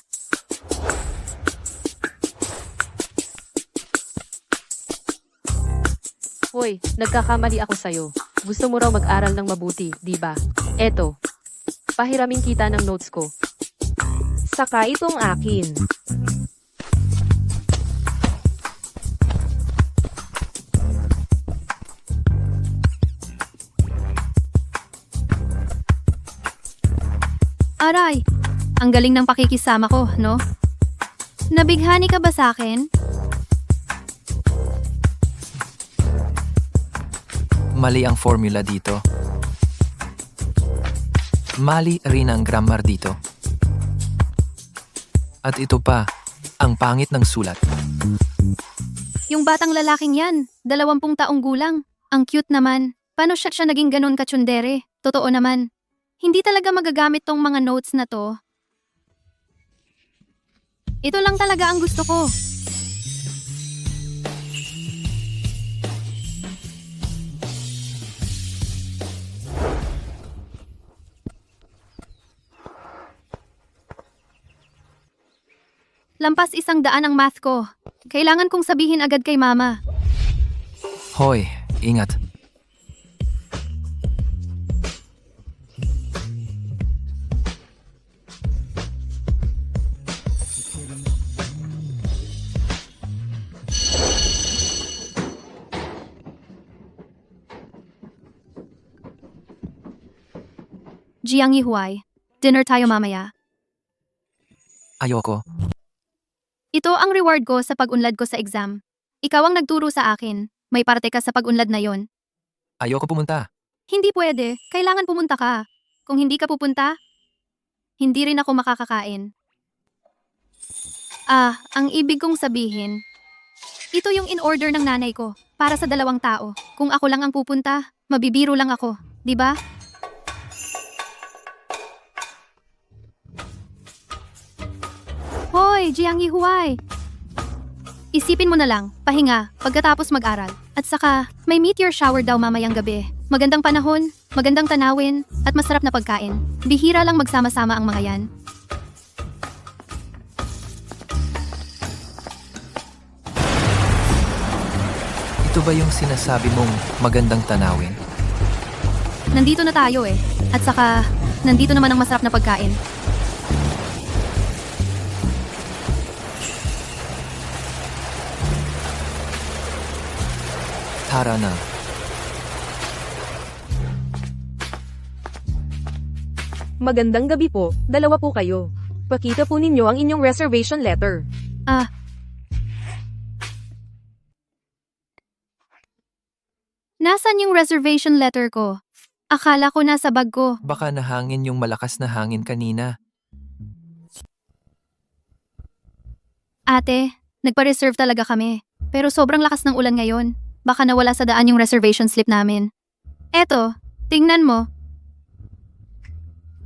[SPEAKER 8] Hoy, nagkakamali ako sa'yo. Gusto mo raw mag-aral ng mabuti, di ba? Eto, pahiramin kita ng notes ko.
[SPEAKER 9] Saka itong akin.
[SPEAKER 1] Aray, ang galing ng pakikisama ko, no? Nabighani ka ba sa akin?
[SPEAKER 2] Mali ang formula dito. Mali rin ang grammar dito. At ito pa, ang pangit ng sulat.
[SPEAKER 1] Yung batang lalaking yan, 20 taong gulang. Ang cute naman. Paano siya naging ganon katsundere? Totoo naman. Hindi talaga magagamit tong mga notes na to. Ito lang talaga ang gusto ko. Lampas 100 ang math ko. Kailangan kong sabihin agad kay mama.
[SPEAKER 2] Hoy, ingat.
[SPEAKER 1] Jiang Yihuay, dinner tayo mamaya.
[SPEAKER 2] Ayoko.
[SPEAKER 1] Ito ang reward ko sa pag-unlad ko sa exam. Ikaw ang nagturo sa akin. May parte ka sa pag-unlad na yon.
[SPEAKER 2] Ayoko pumunta.
[SPEAKER 1] Hindi pwede. Kailangan pumunta ka. Kung hindi ka pupunta, hindi rin ako makakakain. Ang ibig kong sabihin, ito yung in-order ng nanay ko para sa 2 tao. Kung ako lang ang pupunta, mabibiro lang ako. Di ba? Hoy, Jiang Yihuay! Isipin mo na lang, pahinga, pagkatapos mag-aral. At saka, may meteor shower daw mamayang gabi. Magandang panahon, magandang tanawin, at masarap na pagkain. Bihira lang magsama-sama ang mga yan.
[SPEAKER 2] Ito ba yung sinasabi mong magandang tanawin?
[SPEAKER 1] Nandito na tayo eh. At saka, nandito naman ang masarap na pagkain.
[SPEAKER 2] Tara na.
[SPEAKER 9] Magandang gabi po, dalawa po kayo. Pakita po ninyo ang inyong reservation letter.
[SPEAKER 1] Nasaan yung reservation letter ko? Akala ko nasa bag ko.
[SPEAKER 2] Baka nahangin yung malakas na hangin kanina.
[SPEAKER 1] Ate, nagpa-reserve talaga kami. Pero sobrang lakas ng ulan ngayon. Baka nawala sa daan yung reservation slip namin. Eto, tingnan mo.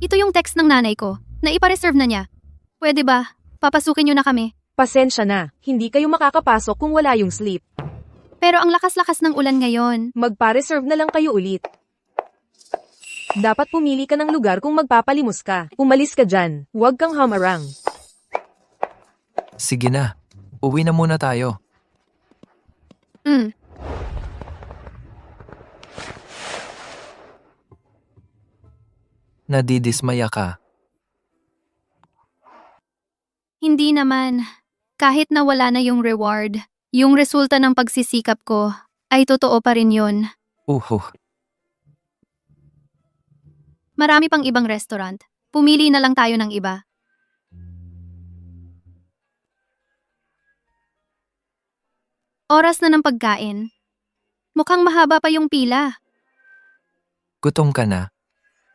[SPEAKER 1] Ito yung text ng nanay ko, na ipa-reserve na niya. Pwede ba? Papasukin niyo na kami.
[SPEAKER 9] Pasensya na, hindi kayo makakapasok kung wala yung slip.
[SPEAKER 1] Pero ang lakas-lakas ng ulan ngayon.
[SPEAKER 9] Magpa-reserve na lang kayo ulit. Dapat pumili ka ng lugar kung magpapalimos ka. Umalis ka dyan, huwag kang hamarang.
[SPEAKER 2] Sige na. Uwi na muna tayo. Nadidismaya ka.
[SPEAKER 1] Hindi naman. Kahit nawala na yung reward, yung resulta ng pagsisikap ko, ay totoo pa rin yun. Marami pang ibang restaurant. Pumili na lang tayo ng iba. Oras na ng pagkain. Mukhang mahaba pa yung pila.
[SPEAKER 2] Gutom ka na.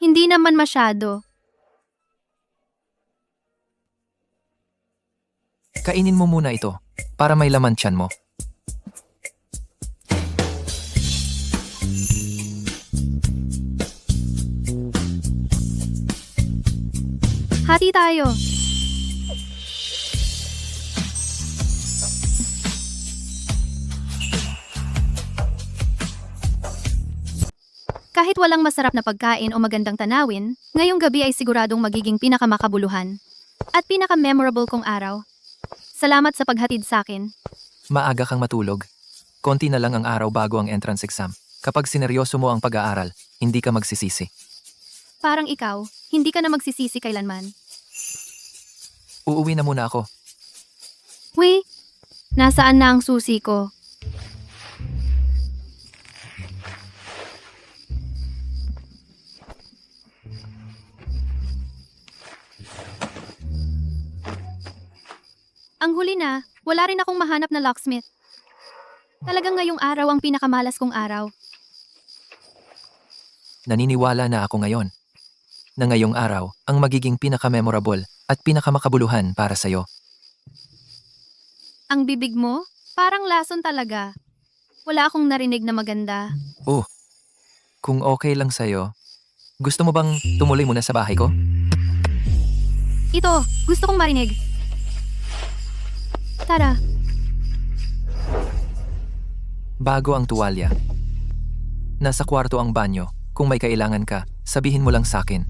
[SPEAKER 1] Hindi naman masyado.
[SPEAKER 2] Kainin mo muna ito, para may laman tiyan mo.
[SPEAKER 1] Hati tayo. Kahit walang masarap na pagkain o magandang tanawin, ngayong gabi ay siguradong magiging pinakamakabuluhan at pinaka-memorable kong araw. Salamat sa paghatid sa akin.
[SPEAKER 2] Maaga kang matulog. Konti na lang ang araw bago ang entrance exam. Kapag sineryoso mo ang pag-aaral, hindi ka magsisisi.
[SPEAKER 1] Parang ikaw, hindi ka na magsisisi kailanman.
[SPEAKER 2] Uuwi na muna ako.
[SPEAKER 1] Wait, nasaan na ang susi ko? Ang huli na, wala rin akong mahanap na locksmith. Talagang ngayong araw ang pinakamalas kong araw.
[SPEAKER 2] Naniniwala na ako ngayon na ngayong araw ang magiging pinaka-memorable at pinakamakabuluhan para sa'yo.
[SPEAKER 1] Ang bibig mo, parang lason talaga. Wala akong narinig na maganda.
[SPEAKER 2] Kung okay lang sa'yo, gusto mo bang tumuloy muna sa bahay ko?
[SPEAKER 1] Ito, gusto kong marinig. Tara.
[SPEAKER 2] Bago ang tuwalya. Nasa kwarto ang banyo. Kung may kailangan ka, sabihin mo lang sa'kin.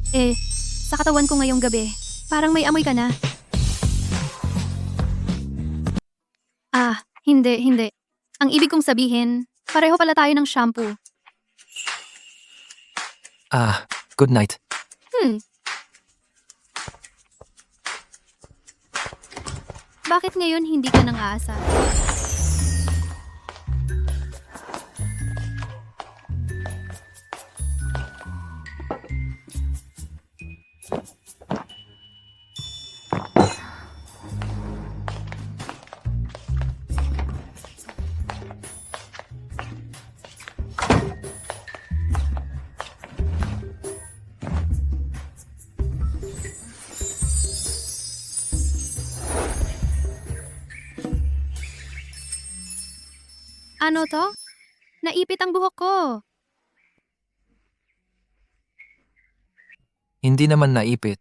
[SPEAKER 1] Sa katawan ko ngayong gabi, parang may amoy ka na. Hindi. Ang ibig kong sabihin, pareho pala tayo ng shampoo.
[SPEAKER 2] Good night.
[SPEAKER 1] Bakit ngayon hindi ka nang aasa? Ano to? Naipit ang buhok ko.
[SPEAKER 2] Hindi naman naipit.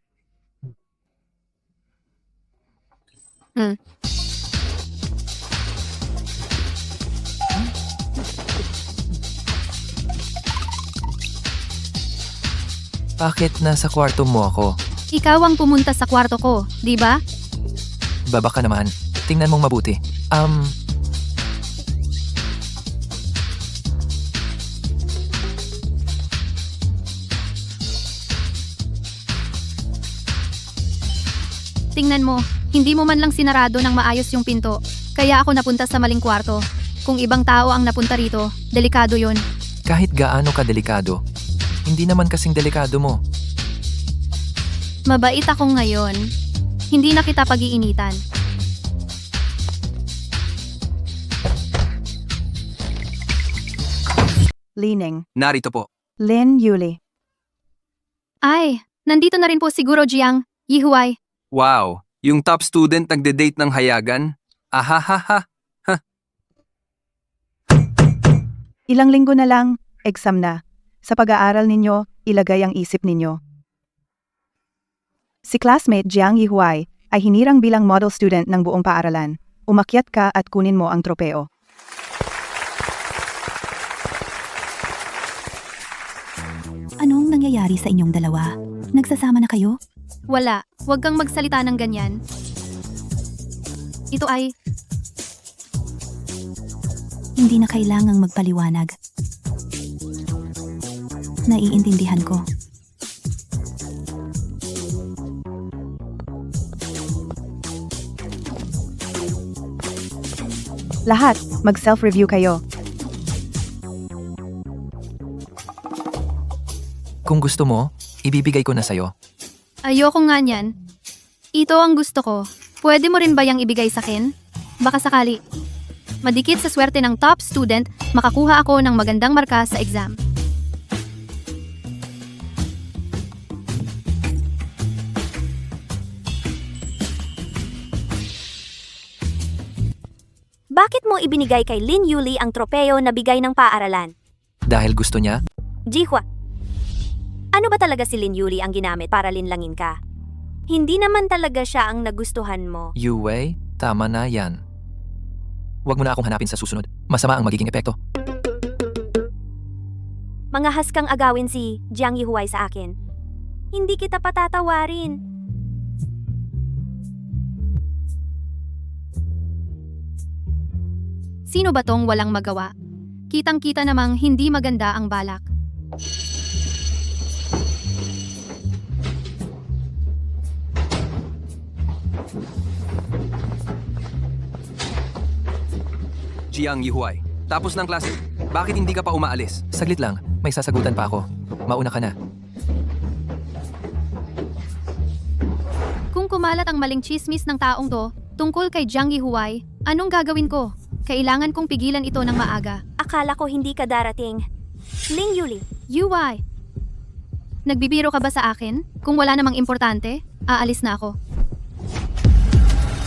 [SPEAKER 2] Bakit nasa kwarto mo ako?
[SPEAKER 1] Ikaw ang pumunta sa kwarto ko, di ba?
[SPEAKER 2] Baba ka naman. Tingnan mong mabuti.
[SPEAKER 1] Tingnan mo, hindi mo man lang sinarado ng maayos yung pinto. Kaya ako napunta sa maling kwarto. Kung ibang tao ang napunta rito, delikado yon.
[SPEAKER 2] Kahit gaano ka delikado, hindi naman kasing delikado mo.
[SPEAKER 1] Mabait ako ngayon. Hindi na kita pag-iinitan.
[SPEAKER 10] Lining.
[SPEAKER 2] Narito po.
[SPEAKER 10] Lin Yuli.
[SPEAKER 1] Ay, nandito na rin po siguro Jiang Yihuai.
[SPEAKER 2] Wow, yung top student nagde-date ng hayagan? Ahahaha.
[SPEAKER 10] Ilang linggo na lang, exam na. Sa pag-aaral ninyo, ilagay ang isip ninyo. Si classmate Jiang Yihuai ay hinirang bilang model student ng buong paaralan. Umakyat ka at kunin mo ang tropeo.
[SPEAKER 6] Anong nangyayari sa inyong dalawa? Nagsasama na kayo?
[SPEAKER 1] Wala, huwag kang magsalita ng ganyan. Ito ay,
[SPEAKER 6] Hindi na kailangang magpaliwanag. Naiintindihan ko.
[SPEAKER 10] Lahat, mag-self-review kayo.
[SPEAKER 2] Kung gusto mo, ibibigay ko na sa'yo.
[SPEAKER 1] ayoko nga niyan. Ito ang gusto ko. Pwede mo rin ba yang ibigay sa akin? Baka sakali. Madikit sa swerte ng top student, makakuha ako ng magandang marka sa exam.
[SPEAKER 3] Bakit mo ibinigay kay Lin Yuli ang tropeo na bigay ng paaralan?
[SPEAKER 2] Dahil gusto niya,
[SPEAKER 3] Jihua, ano ba talaga si Lin Yuli ang ginamit para linlangin ka? Hindi naman talaga siya ang nagustuhan mo.
[SPEAKER 2] Yue, tama na yan. Huwag mo na akong hanapin sa susunod. Masama ang magiging epekto.
[SPEAKER 3] Mangahas kang agawin si Jiang Yihuai sa akin. Hindi kita patatawarin.
[SPEAKER 1] Sino ba tong walang magawa? Kitang-kita namang hindi maganda ang balak.
[SPEAKER 2] Jiang Yihuai, tapos ng klase. Bakit hindi ka pa umaalis? Saglit lang, may sasagutan pa ako. Mauna ka na.
[SPEAKER 1] Kung kumalat ang maling chismis ng taong to tungkol kay Jiang Yihuai, anong gagawin ko? Kailangan kong pigilan ito ng maaga.
[SPEAKER 3] Akala ko hindi ka darating. Lin Yuli,
[SPEAKER 1] Yuwai! Nagbibiro ka ba sa akin? Kung wala namang importante, aalis na ako.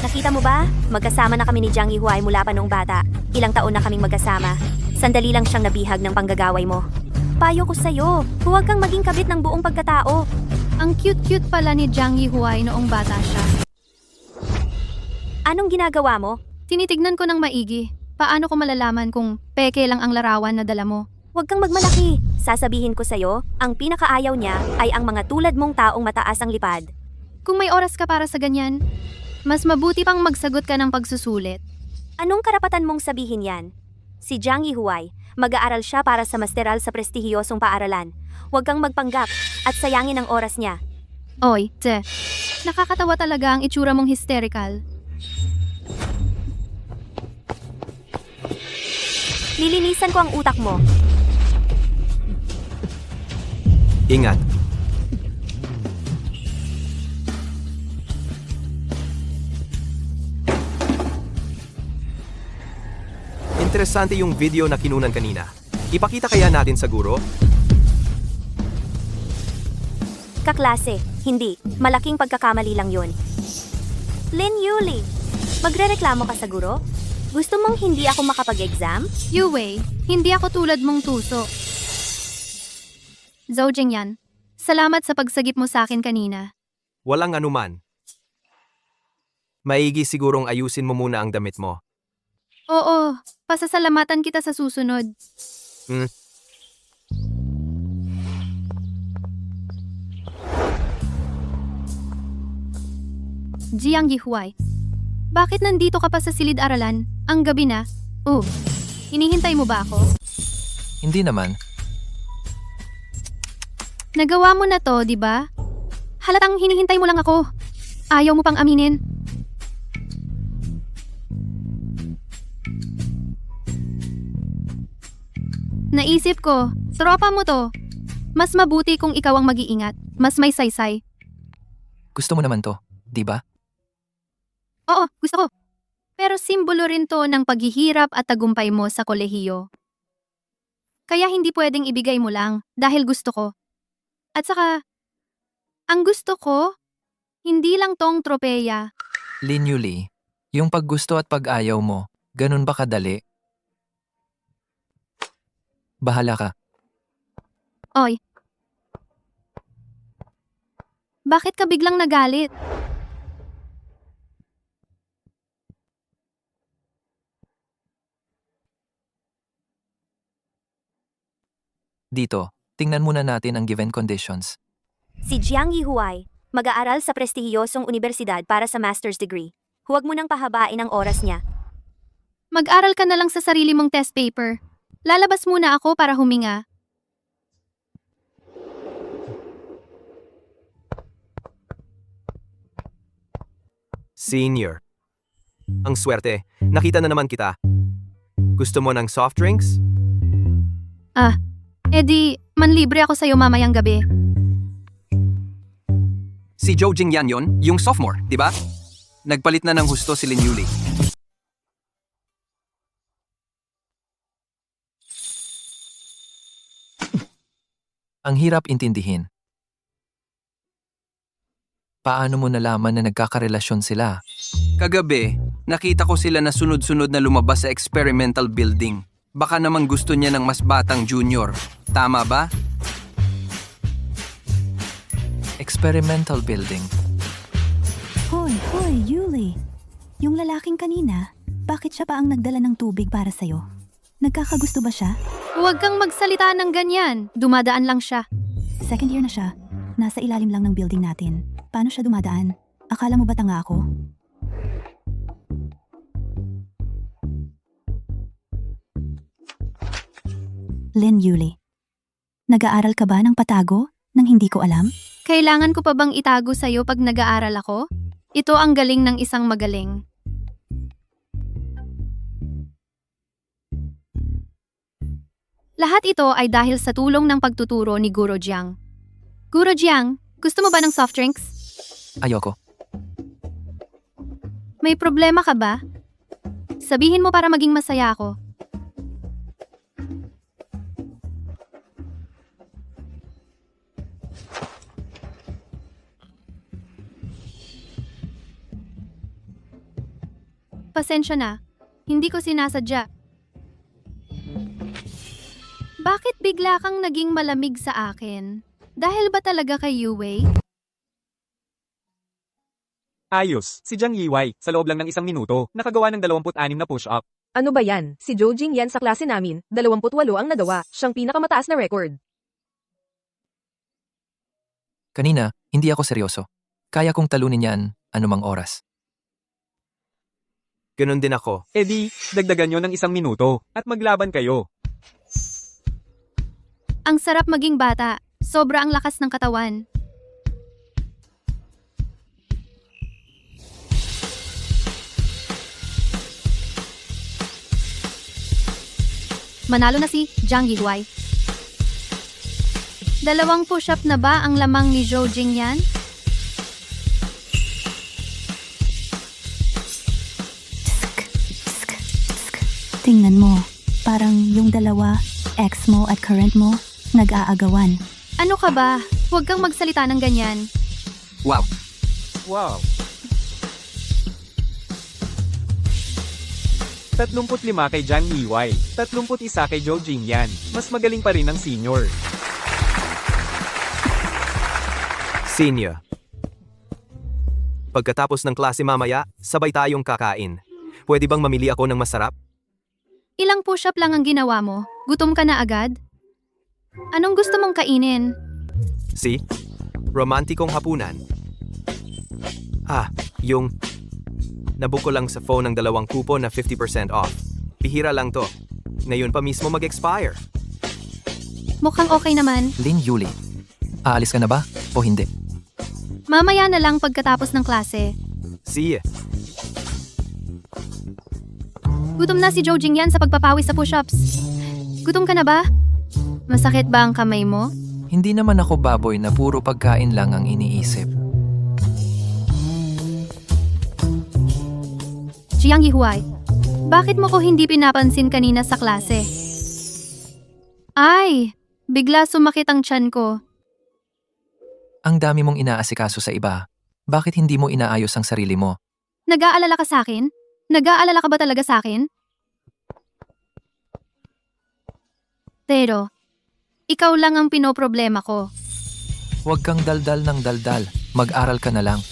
[SPEAKER 3] nakita mo ba? Magkasama na kami ni Jiang Yihuai mula pa noong bata. Ilang taon na kaming magkasama. Sandali lang siyang nabihag ng panggagaway mo. Payo ko sa'yo, huwag kang maging kabit ng buong pagkatao.
[SPEAKER 1] Ang cute-cute pala ni Jiang Yihuai noong bata siya.
[SPEAKER 3] Anong ginagawa mo?
[SPEAKER 1] Tinitignan ko ng maigi. Paano ko malalaman kung peke lang ang larawan na dala mo?
[SPEAKER 3] Huwag kang magmalaki. Sasabihin ko sa'yo, ang pinakaayaw niya ay ang mga tulad mong taong mataas ang lipad.
[SPEAKER 1] Kung may oras ka para sa ganyan, mas mabuti pang magsagot ka ng pagsusulit.
[SPEAKER 3] Anong karapatan mong sabihin yan? Si Jiang Yihuai, mag-aaral siya para sa masteral sa prestihiyosong paaralan. Huwag kang magpanggap at sayangin ang oras niya.
[SPEAKER 1] Oy, nakakatawa talaga ang itsura mong hysterical.
[SPEAKER 3] Lilinisan ko ang utak mo.
[SPEAKER 11] Ingat. Interesante yung video na kinunan kanina. Ipakita kaya natin sa guro?
[SPEAKER 3] Kaklase, hindi. Malaking pagkakamali lang yun. Lin Yuli, magrereklamo ka sa guro? Gusto mong hindi ako makapag-exam?
[SPEAKER 1] Yue, hindi ako tulad mong tuso. Zhou Jingyan, salamat sa pagsagip mo sa akin kanina.
[SPEAKER 11] Walang anuman. Maigi sigurong ayusin mo muna ang damit mo.
[SPEAKER 1] Oo, pasasalamatan kita sa susunod. Jiang Yihuai. Bakit nandito ka pa sa silid-aralan? Ang gabi na. Oh, hinihintay mo ba ako?
[SPEAKER 2] Hindi naman.
[SPEAKER 1] Nagawa mo na to, di ba? Halatang hinihintay mo lang ako. Ayaw mo pang aminin. Naisip ko, tropa mo to. Mas mabuti kung ikaw ang mag-iingat. Mas may saysay.
[SPEAKER 2] Gusto mo naman to, di ba?
[SPEAKER 1] Oo, gusto ko. Pero simbolo rin to ng paghihirap at tagumpay mo sa kolehiyo. Kaya hindi pwedeng ibigay mo lang dahil gusto ko. At saka, ang gusto ko, hindi lang tong tropeya.
[SPEAKER 2] Lin Yuli, yung paggusto at pag-ayaw mo, ganun ba kadali? Bahala ka.
[SPEAKER 1] Oy. Bakit ka biglang nagalit?
[SPEAKER 2] Dito, tingnan muna natin ang given conditions.
[SPEAKER 3] Si Jiang Yihuai, mag-aaral sa prestihiyosong universidad para sa master's degree. Huwag mo nang pahabain ang oras niya.
[SPEAKER 1] Mag-aral ka na lang sa sarili mong test paper. Lalabas muna ako para huminga.
[SPEAKER 11] Senior. Ang swerte, nakita na naman kita. Gusto mo ng soft drinks?
[SPEAKER 1] Edi, manlibre ako sa'yo mamayang gabi.
[SPEAKER 2] Si Zhou Jingyan yon, yung sophomore, di ba? Nagpalit na ng husto si Lin Yuli. Ang hirap intindihin. Paano mo nalaman na nagkakarelasyon sila? Kagabi, nakita ko sila na sunod-sunod na lumabas sa experimental building. Baka naman gusto niya ng mas batang junior. Tama ba? Experimental building.
[SPEAKER 6] Hoy, Yuli. Yung lalaking kanina, bakit siya pa ang nagdala ng tubig para sa'yo? Nagkakagusto ba siya?
[SPEAKER 1] Huwag kang magsalita ng ganyan. Dumadaan lang siya.
[SPEAKER 6] Second year na siya. Nasa ilalim lang ng building natin. Paano siya dumadaan? Akala mo ba tanga ako? Lin Yuli. Nag-aaral ka ba ng patago nang hindi ko alam?
[SPEAKER 1] Kailangan ko pa bang itago sa'yo pag nag-aaral ako? Ito ang galing ng isang magaling. Lahat ito ay dahil sa tulong ng pagtuturo ni Guro Jiang. Guro Jiang, gusto mo ba ng soft drinks?
[SPEAKER 2] Ayoko.
[SPEAKER 1] May problema ka ba? Sabihin mo para maging masaya ako. Pasensya na. Hindi ko sinasadya. Bakit bigla kang naging malamig sa akin? Dahil ba talaga kay Yuwei?
[SPEAKER 4] Ayos, si Jiang Yihuai, sa loob lang ng 1 minuto, nakagawa ng 26 na push-up.
[SPEAKER 9] Ano ba yan? Si Zhou Jingyan sa klase namin, 28 ang nagawa. Siyang pinakamataas na record.
[SPEAKER 2] Kanina, hindi ako seryoso. Kaya kong talunin yan anumang oras.
[SPEAKER 11] Ganon din ako.
[SPEAKER 4] E di, dagdagan nyo ng 1 minuto, at maglaban kayo.
[SPEAKER 1] Ang sarap maging bata. Sobra ang lakas ng katawan. Manalo na si Jiang Yihuai. 2 push-up na ba ang lamang ni Zhou Jingyan?
[SPEAKER 6] Tingnan mo, parang yung dalawa, ex mo at current mo, nag-aagawan.
[SPEAKER 1] Ano ka ba? Huwag kang magsalita ng ganyan.
[SPEAKER 2] Wow!
[SPEAKER 4] Wow. 35 kay Jiang Yihuai, 31 kay Zhou Jingyan. Mas magaling pa rin ang senior.
[SPEAKER 11] Senior. Pagkatapos ng klase mamaya, sabay tayong kakain. Pwede bang mamili ako ng masarap?
[SPEAKER 1] Ilang push-up lang ang ginawa mo? Gutom ka na agad? Anong gusto mong kainin?
[SPEAKER 11] Si? Romantikong hapunan. Yung nabook ko lang sa phone ng 2 coupon na 50% off. Bihira lang to. Ngayon pa mismo mag-expire.
[SPEAKER 1] Mukhang okay naman.
[SPEAKER 2] Lin Yuli, aalis ka na ba o hindi?
[SPEAKER 1] Mamaya na lang pagkatapos ng klase.
[SPEAKER 11] See ya.
[SPEAKER 1] Gutom na si Jojing yan sa pagpapawis sa push-ups. Gutom ka na ba? Masakit ba ang kamay mo?
[SPEAKER 2] Hindi naman ako baboy na puro pagkain lang ang iniisip.
[SPEAKER 1] Jiang Yihuai, bakit mo ko hindi pinapansin kanina sa klase? Ay, bigla sumakit ang tiyan ko.
[SPEAKER 2] Ang dami mong inaasikaso sa iba. Bakit hindi mo inaayos ang sarili mo?
[SPEAKER 1] Nag-aalala ka sa akin? Nag-aalala ka ba talaga sa akin? Pero, ikaw lang ang pinoproblema ko.
[SPEAKER 2] Huwag kang daldal ng daldal. Mag-aral ka na lang.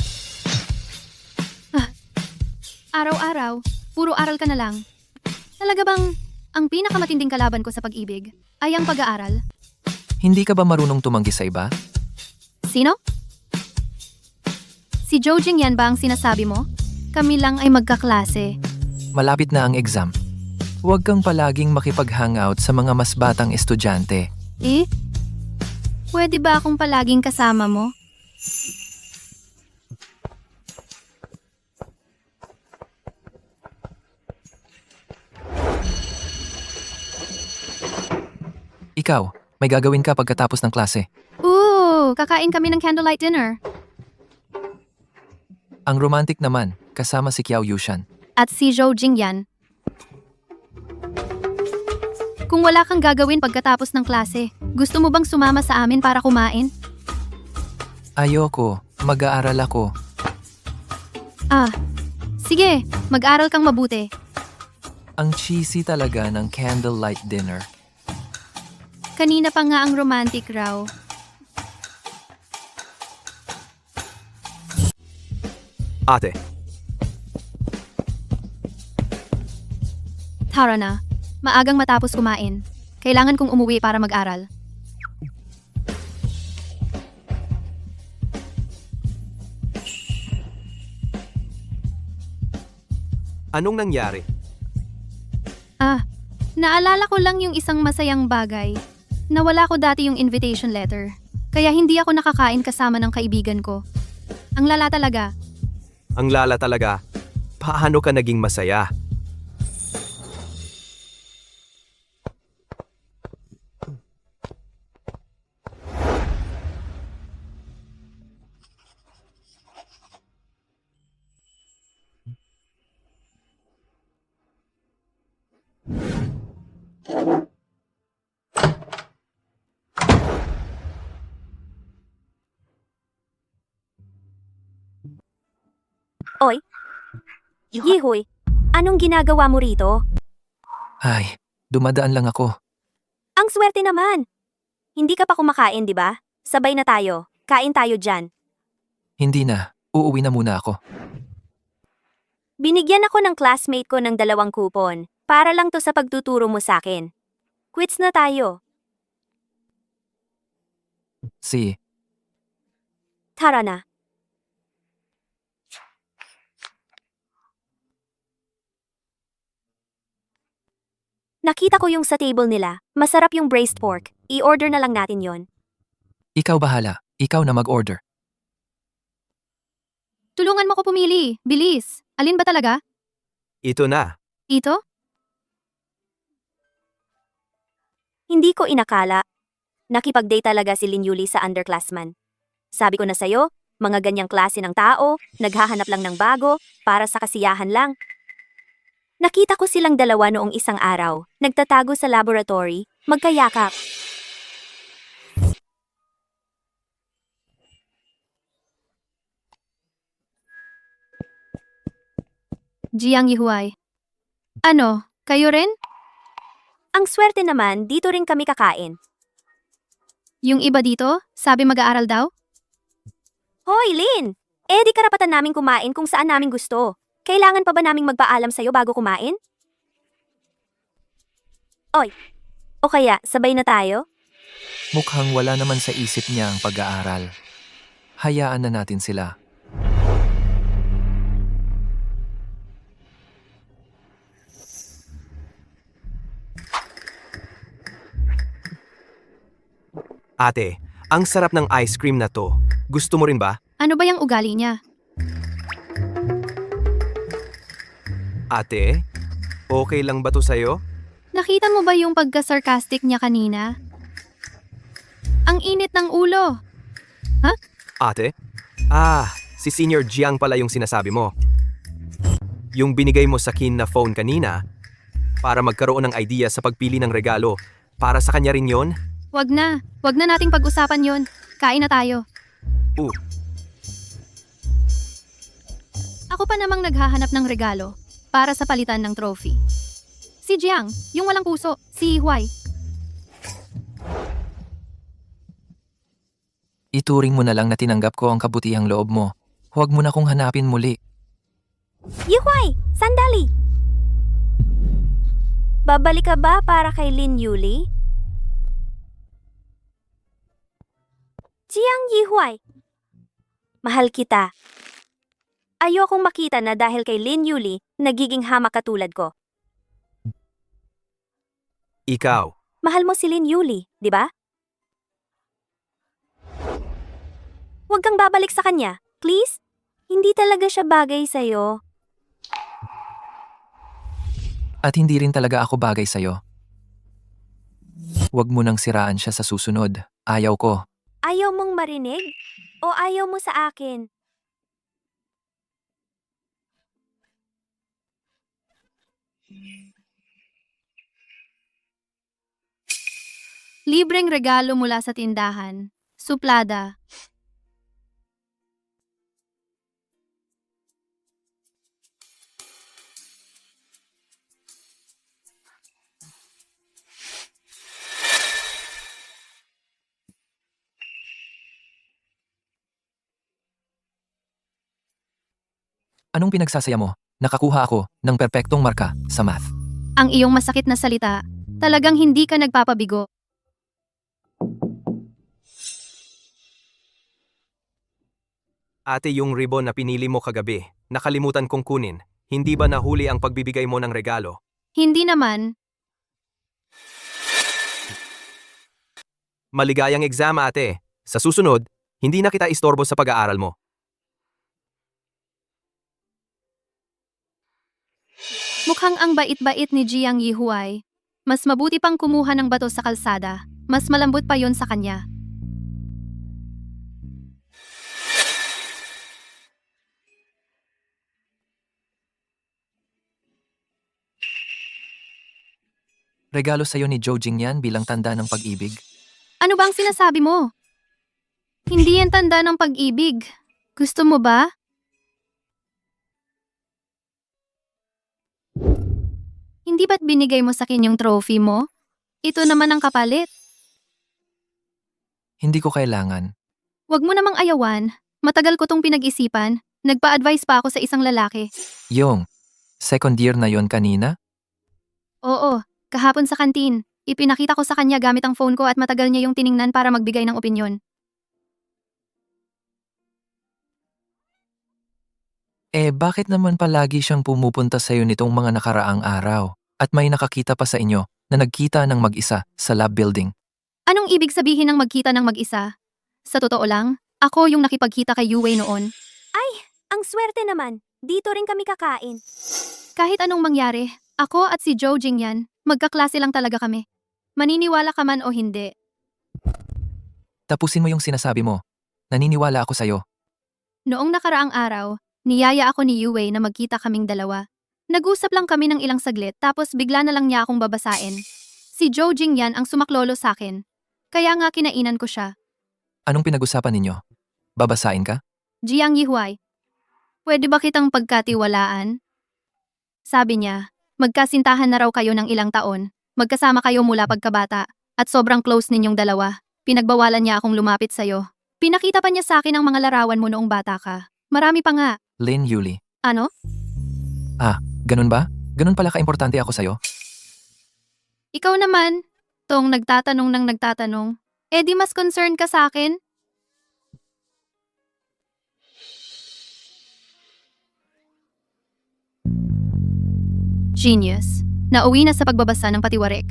[SPEAKER 1] Araw-araw, puro aral ka na lang. Talaga bang ang pinakamatinding kalaban ko sa pag-ibig ay ang pag-aaral?
[SPEAKER 2] Hindi ka ba marunong tumanggi sa iba?
[SPEAKER 1] Sino? Si Jojing yan ba ang sinasabi mo? Kami lang ay magkaklase.
[SPEAKER 2] Malapit na ang exam. Huwag kang palaging makipag-hangout sa mga mas batang estudyante.
[SPEAKER 1] Pwede ba akong palaging kasama mo?
[SPEAKER 2] Ikaw, may gagawin ka pagkatapos ng klase.
[SPEAKER 1] Kakain kami ng candlelight dinner.
[SPEAKER 2] Ang romantic naman, kasama si Kiao Yushan.
[SPEAKER 1] At si Jojing yan. Kung wala kang gagawin pagkatapos ng klase, gusto mo bang sumama sa amin para kumain?
[SPEAKER 2] Ayoko, mag-aaral ako.
[SPEAKER 1] Sige, mag-aral kang mabuti.
[SPEAKER 2] Ang cheesy talaga ng candlelight dinner.
[SPEAKER 1] Kanina pa nga ang romantic raw.
[SPEAKER 11] Ate,
[SPEAKER 1] Tara na, maagang matapos kumain. Kailangan kong umuwi para mag-aral.
[SPEAKER 11] anong nangyari?
[SPEAKER 1] Naalala ko lang yung isang masayang bagay. Nawala ko dati yung invitation letter. Kaya hindi ako nakakain kasama ng kaibigan ko. Ang lala talaga.
[SPEAKER 11] Ang lala talaga. Paano ka naging masaya?
[SPEAKER 3] Oy, Yihuy, anong ginagawa mo rito?
[SPEAKER 2] Ay, dumadaan lang ako.
[SPEAKER 3] Ang swerte naman! Hindi ka pa kumakain, di ba? Sabay na tayo. Kain tayo dyan.
[SPEAKER 2] Hindi na, uuwi na muna ako.
[SPEAKER 3] Binigyan ako ng classmate ko ng 2 coupon. Para lang to sa pagtuturo mo sa akin. Quits na tayo. Tara na. Nakita ko yung sa table nila. Masarap yung braised pork. I-order na lang natin yon.
[SPEAKER 2] Ikaw bahala, ikaw na mag-order.
[SPEAKER 1] Tulungan mo ko pumili. Bilis. Alin ba talaga?
[SPEAKER 11] Ito na.
[SPEAKER 1] Ito?
[SPEAKER 3] Hindi ko inakala. Nakipag-date talaga si Lin Yuli sa underclassman. Sabi ko na sa'yo, mga ganyang klase ng tao, naghahanap lang ng bago, para sa kasiyahan lang. Nakita ko silang dalawa noong isang araw, nagtatago sa laboratory, magkayakap.
[SPEAKER 1] Jiang Yihuai. Ano, kayo rin?
[SPEAKER 3] Ang swerte naman, dito rin kami kakain.
[SPEAKER 1] Yung iba dito, sabi mag-aaral daw?
[SPEAKER 3] Hoy, Lin! Di karapatan naming kumain kung saan namin gusto. Kailangan pa ba naming magpaalam sa'yo bago kumain? Oy, o kaya sabay na tayo?
[SPEAKER 2] Mukhang wala naman sa isip niya ang pag-aaral. Hayaan na natin sila.
[SPEAKER 11] Ate, ang sarap ng ice cream na to. Gusto mo rin ba?
[SPEAKER 1] Ano ba yung ugali niya?
[SPEAKER 11] Ate, okay lang ba to sa'yo?
[SPEAKER 1] Nakita mo ba yung pagka-sarcastic niya kanina? Ang init ng ulo.
[SPEAKER 11] Ate? Si Senior Jiang pala yung sinasabi mo. Yung binigay mo sa Kin na phone kanina para magkaroon ng idea sa pagpili ng regalo. Para sa kanya rin yon?
[SPEAKER 1] Wag na nating pag-usapan yon. Kain na tayo. Ako pa namang naghahanap ng regalo para sa palitan ng trophy. Si Jiang, yung walang puso, si Huai.
[SPEAKER 2] Ituring mo na lang na tinanggap ko ang kabutihang loob mo. Huwag mo na kong hanapin muli.
[SPEAKER 3] Yuhuay! Sandali! Babalik ka ba para kay Lin Yuli? Jiang Yihuay, mahal kita. Ayokong makita na dahil kay Lin Yuli, nagiging hamak katulad ko.
[SPEAKER 11] Ikaw.
[SPEAKER 3] Mahal mo si Lin Yuli, di ba? Huwag kang babalik sa kanya, please. Hindi talaga siya bagay sa'yo.
[SPEAKER 2] At hindi rin talaga ako bagay sa'yo. Huwag mo nang siraan siya sa susunod. Ayaw ko.
[SPEAKER 3] Ayaw mong marinig? O ayaw mo sa akin?
[SPEAKER 1] Libreng regalo mula sa tindahan. Suplada.
[SPEAKER 2] Anong pinagsasaya mo? Nakakuha ako ng perpektong marka sa math.
[SPEAKER 1] Ang iyong masakit na salita, talagang hindi ka nagpapabigo.
[SPEAKER 11] Ate, yung ribbon na pinili mo kagabi, nakalimutan kong kunin. Hindi ba nahuli ang pagbibigay mo ng regalo?
[SPEAKER 1] Hindi naman.
[SPEAKER 11] Maligayang exam, ate. Sa susunod, hindi na kita istorbo sa pag-aaral mo.
[SPEAKER 1] Mukhang ang bait-bait ni Jiang Yihuai. Mas mabuti pang kumuha ng bato sa kalsada. Mas malambot pa yon sa kanya.
[SPEAKER 2] Regalo sa'yo ni Zhou Jingyan bilang tanda ng pag-ibig.
[SPEAKER 1] Ano bang sinasabi mo? Hindi yan tanda ng pag-ibig. Gusto mo ba? Hindi ba't binigay mo sa akin yung trophy mo? Ito naman ang kapalit.
[SPEAKER 2] Hindi ko kailangan.
[SPEAKER 1] Huwag mo namang ayawan. Matagal ko tong pinag-isipan. Nagpa-advise pa ako sa isang lalaki.
[SPEAKER 2] Yung, second year na yon kanina?
[SPEAKER 1] Oo, kahapon sa kantin. Ipinakita ko sa kanya gamit ang phone ko at matagal niya yung tiningnan para magbigay ng opinyon.
[SPEAKER 2] Bakit naman palagi siyang pumupunta sa'yo nitong mga nakaraang araw? At may nakakita pa sa inyo na nagkita ng mag-isa sa lab building.
[SPEAKER 1] Anong ibig sabihin ng magkita ng mag-isa? Sa totoo lang, ako yung nakipagkita kay Yuwei noon.
[SPEAKER 3] Ang swerte naman. Dito rin kami kakain.
[SPEAKER 1] Kahit anong mangyari, ako at si Zhou Jingyan, magkaklase lang talaga kami. Maniniwala ka man o hindi.
[SPEAKER 2] Tapusin mo yung sinasabi mo. Naniniwala ako sa'yo.
[SPEAKER 1] Noong nakaraang araw, niyaya ako ni Yuwei na magkita kaming dalawa. Nag-usap lang kami ng ilang saglit tapos bigla na lang niya akong babasain. Si Zhou Jingyan ang sumaklolo sa akin. Kaya nga kinainan ko siya.
[SPEAKER 2] Anong pinag-usapan ninyo? Babasain ka?
[SPEAKER 1] Jiang Yihuai, pwede ba kitang pagkatiwalaan? Sabi niya, magkasintahan na raw kayo ng ilang taon. Magkasama kayo mula pagkabata. At sobrang close ninyong dalawa. Pinagbawalan niya akong lumapit sa'yo. Pinakita pa niya sa akin ang mga larawan mo noong bata ka. Marami pa nga.
[SPEAKER 2] Lin Yuli.
[SPEAKER 1] Ano?
[SPEAKER 2] Ganun ba? Ganun pala ka-importante ako sa'yo?
[SPEAKER 1] Ikaw naman, tong nagtatanong ng nagtatanong, di mas concerned ka sa akin? Genius. Nauwi na sa pagbabasa ng patiwarik.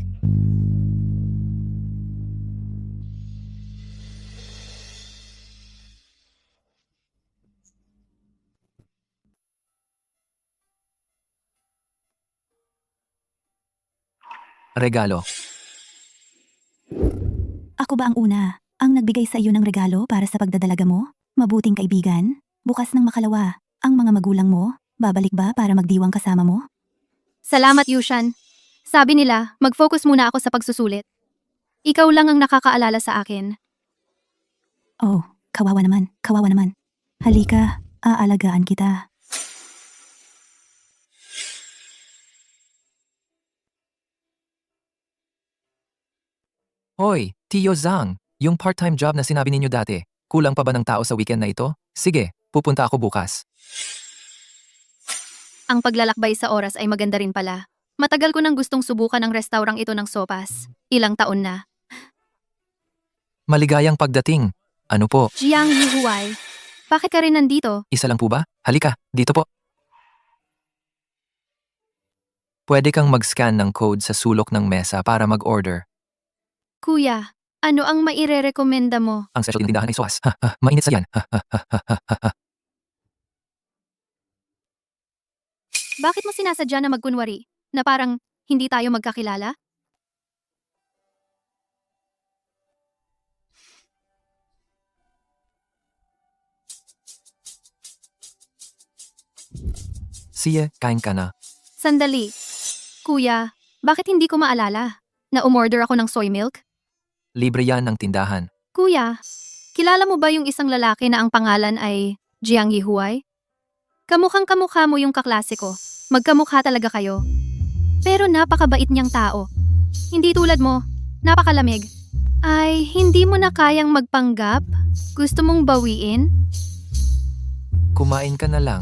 [SPEAKER 2] regalo.
[SPEAKER 6] Ako ba ang una? Ang nagbigay sa iyo ng regalo para sa pagdadalaga mo? Mabuting kaibigan? Bukas ng makalawa. Ang mga magulang mo? Babalik ba para magdiwang kasama mo?
[SPEAKER 1] Salamat, Yushan. Sabi nila, mag-focus muna ako sa pagsusulit. Ikaw lang ang nakakaalala sa akin.
[SPEAKER 6] Oh, kawawa naman. Kawawa naman. Halika, aalagaan kita.
[SPEAKER 2] Hoy, Tio Zhang, yung part-time job na sinabi ninyo dati, kulang pa ba ng tao sa weekend na ito? Sige, pupunta ako bukas.
[SPEAKER 1] Ang paglalakbay sa oras ay maganda rin pala. Matagal ko nang gustong subukan ang restaurang ito ng sopas. Ilang taon na.
[SPEAKER 2] Maligayang pagdating. Ano po,
[SPEAKER 1] Jiang Yihuai, bakit ka rin nandito?
[SPEAKER 2] isa lang po ba? Halika, dito po. Pwede kang mag-scan ng code sa sulok ng mesa para mag-order.
[SPEAKER 1] Kuya, ano ang mairerekomenda mo?
[SPEAKER 2] Ang special ng tindahan ay soas. Mainit sa yan.
[SPEAKER 1] Bakit mo sinasadya na magkunwari? Na parang hindi tayo magkakilala?
[SPEAKER 2] Siya, kain ka na.
[SPEAKER 1] Sandali. Kuya, bakit hindi ko maalala? Na umorder ako ng soy milk?
[SPEAKER 2] Libre yan ng tindahan.
[SPEAKER 1] Kuya, kilala mo ba yung isang lalaki na ang pangalan ay Jiang Yihuai? Kamukhang kamukha mo yung kaklase ko. Magkamukha talaga kayo. Pero napakabait niyang tao. Hindi tulad mo, napakalamig. Ay, hindi mo na kayang magpanggap? Gusto mong bawiin?
[SPEAKER 2] Kumain ka na lang.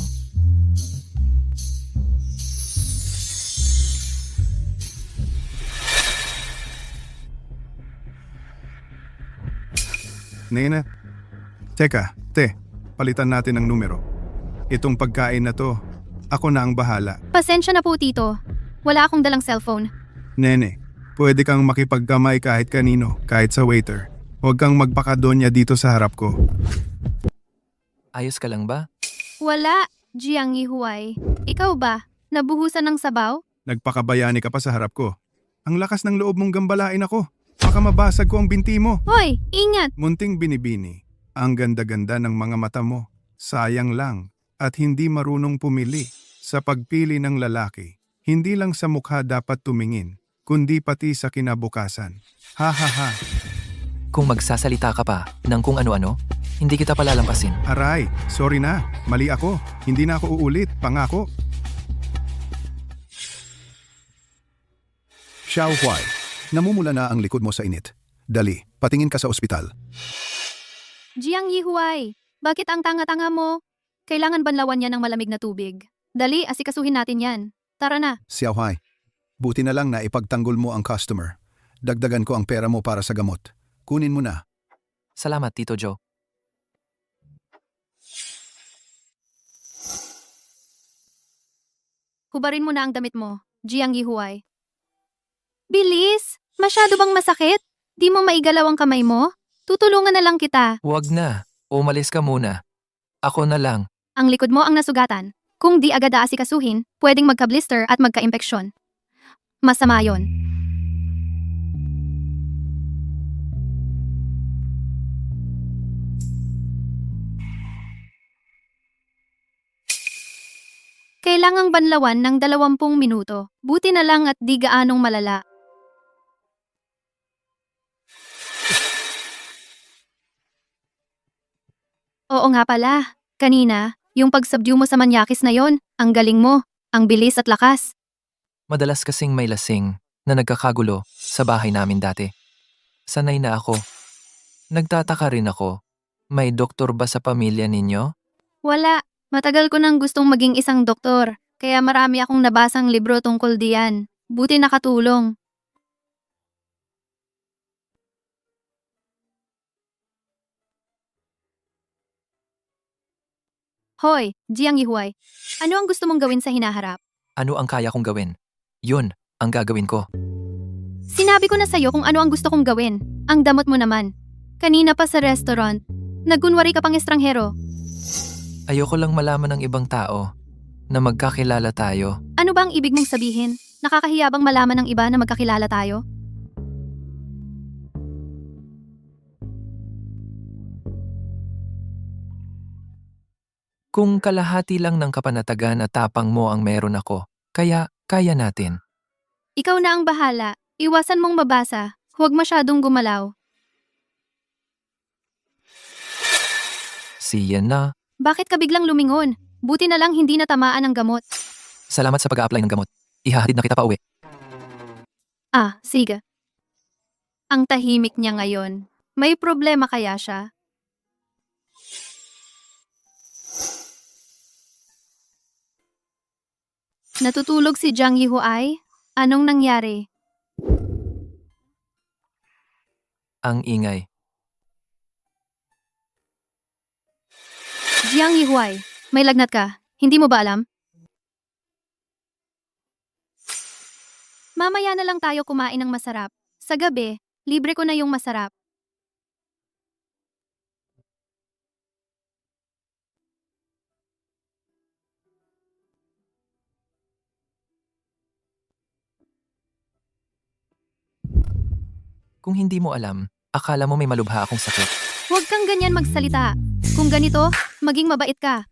[SPEAKER 12] Nena, teka, palitan natin ng numero. Itong pagkain na to, ako na ang bahala.
[SPEAKER 1] Pasensya na po, Tito. Wala akong dalang cellphone.
[SPEAKER 12] Nene, pwede kang makipagkamay kahit kanino, kahit sa waiter. Huwag kang magpakadonya dito sa harap ko.
[SPEAKER 2] Ayos ka lang ba?
[SPEAKER 1] Wala, Jiang Yihuai. Ikaw ba? Nabuhusan ng sabaw?
[SPEAKER 12] Nagpakabayani ka pa sa harap ko. Ang lakas ng loob mong gambalain ako. Baka mabasag ko ang binti mo.
[SPEAKER 1] Hoy, ingat!
[SPEAKER 12] Munting binibini. Ang ganda-ganda ng mga mata mo. Sayang lang. At hindi marunong pumili. Sa pagpili ng lalaki, hindi lang sa mukha dapat tumingin, kundi pati sa kinabukasan. Ha ha ha.
[SPEAKER 2] Kung magsasalita ka pa ng kung ano-ano, hindi kita palalampasin.
[SPEAKER 12] Aray, sorry na. Mali ako. Hindi na ako uulit. Pangako.
[SPEAKER 7] Xiao Huai, namumula na ang likod mo sa init. Dali, patingin ka sa ospital.
[SPEAKER 1] Jiang Yihuai, bakit ang tanga-tanga mo? Kailangan banlawan yan ng malamig na tubig. Dali, asikasuhin natin yan. Tara na.
[SPEAKER 7] Xiao Huai, buti na lang na ipagtanggol mo ang customer. Dagdagan ko ang pera mo para sa gamot. Kunin mo na.
[SPEAKER 2] Salamat, Tito Joe.
[SPEAKER 1] Hubarin mo na ang damit mo, Jiang Yihuai. Bilis! Masyado bang masakit? Di mo maigalaw ang kamay mo? Tutulungan na lang kita.
[SPEAKER 2] Huwag na. Umalis ka muna. Ako na lang.
[SPEAKER 1] Ang likod mo ang nasugatan. Kung di agad aasikasuhin, pwedeng magka-blister at magka-impeksyon. Masama yon. Kailangang banlawan ng 20 minuto. Buti na lang at di gaanong malala. Oo nga pala. Kanina, yung pag-subdue mo sa manyakis na yon, ang galing mo, ang bilis at lakas.
[SPEAKER 2] Madalas kasing may lasing na nagkakagulo sa bahay namin dati. Sanay na ako. Nagtataka rin ako. May doktor ba sa pamilya ninyo?
[SPEAKER 1] Wala. Matagal ko nang gustong maging isang doktor, kaya marami akong nabasang libro tungkol diyan. Buti nakatulong. Hoy, Jiang Yihuai. Ano ang gusto mong gawin sa hinaharap?
[SPEAKER 2] Ano ang kaya kong gawin? Yun, ang gagawin ko.
[SPEAKER 1] Sinabi ko na sa'yo kung ano ang gusto kong gawin. Ang damot mo naman. Kanina pa sa restaurant, nagkunwari ka pang estranghero.
[SPEAKER 2] Ayoko lang malaman ng ibang tao na magkakilala tayo.
[SPEAKER 1] Ano ba ang ibig mong sabihin? Nakakahiya bang malaman ng iba na magkakilala tayo?
[SPEAKER 2] Kung kalahati lang ng kapanatagan at tapang mo ang meron ako, kaya kaya natin.
[SPEAKER 1] Ikaw na ang bahala. Iwasan mong mabasa. Huwag masyadong gumalaw.
[SPEAKER 2] Siya na.
[SPEAKER 1] Bakit ka biglang lumingon? Buti na lang hindi natamaan ng gamot.
[SPEAKER 2] Salamat sa pag-a-apply ng gamot. Ihahatid na kita pa uwi.
[SPEAKER 1] Ah, sige. Ang tahimik niya ngayon. May problema kaya siya? Natutulog si Jiang Yihuai? Anong nangyari?
[SPEAKER 2] Ang ingay.
[SPEAKER 1] Jiang Yihuai, may lagnat ka. Hindi mo ba alam? Mamaya na lang tayo kumain ng masarap. Sa gabi, libre ko na yung masarap.
[SPEAKER 2] Kung hindi mo alam, akala mo may malubha akong sakit.
[SPEAKER 1] Huwag kang ganyan magsalita. Kung ganito, maging mabait ka.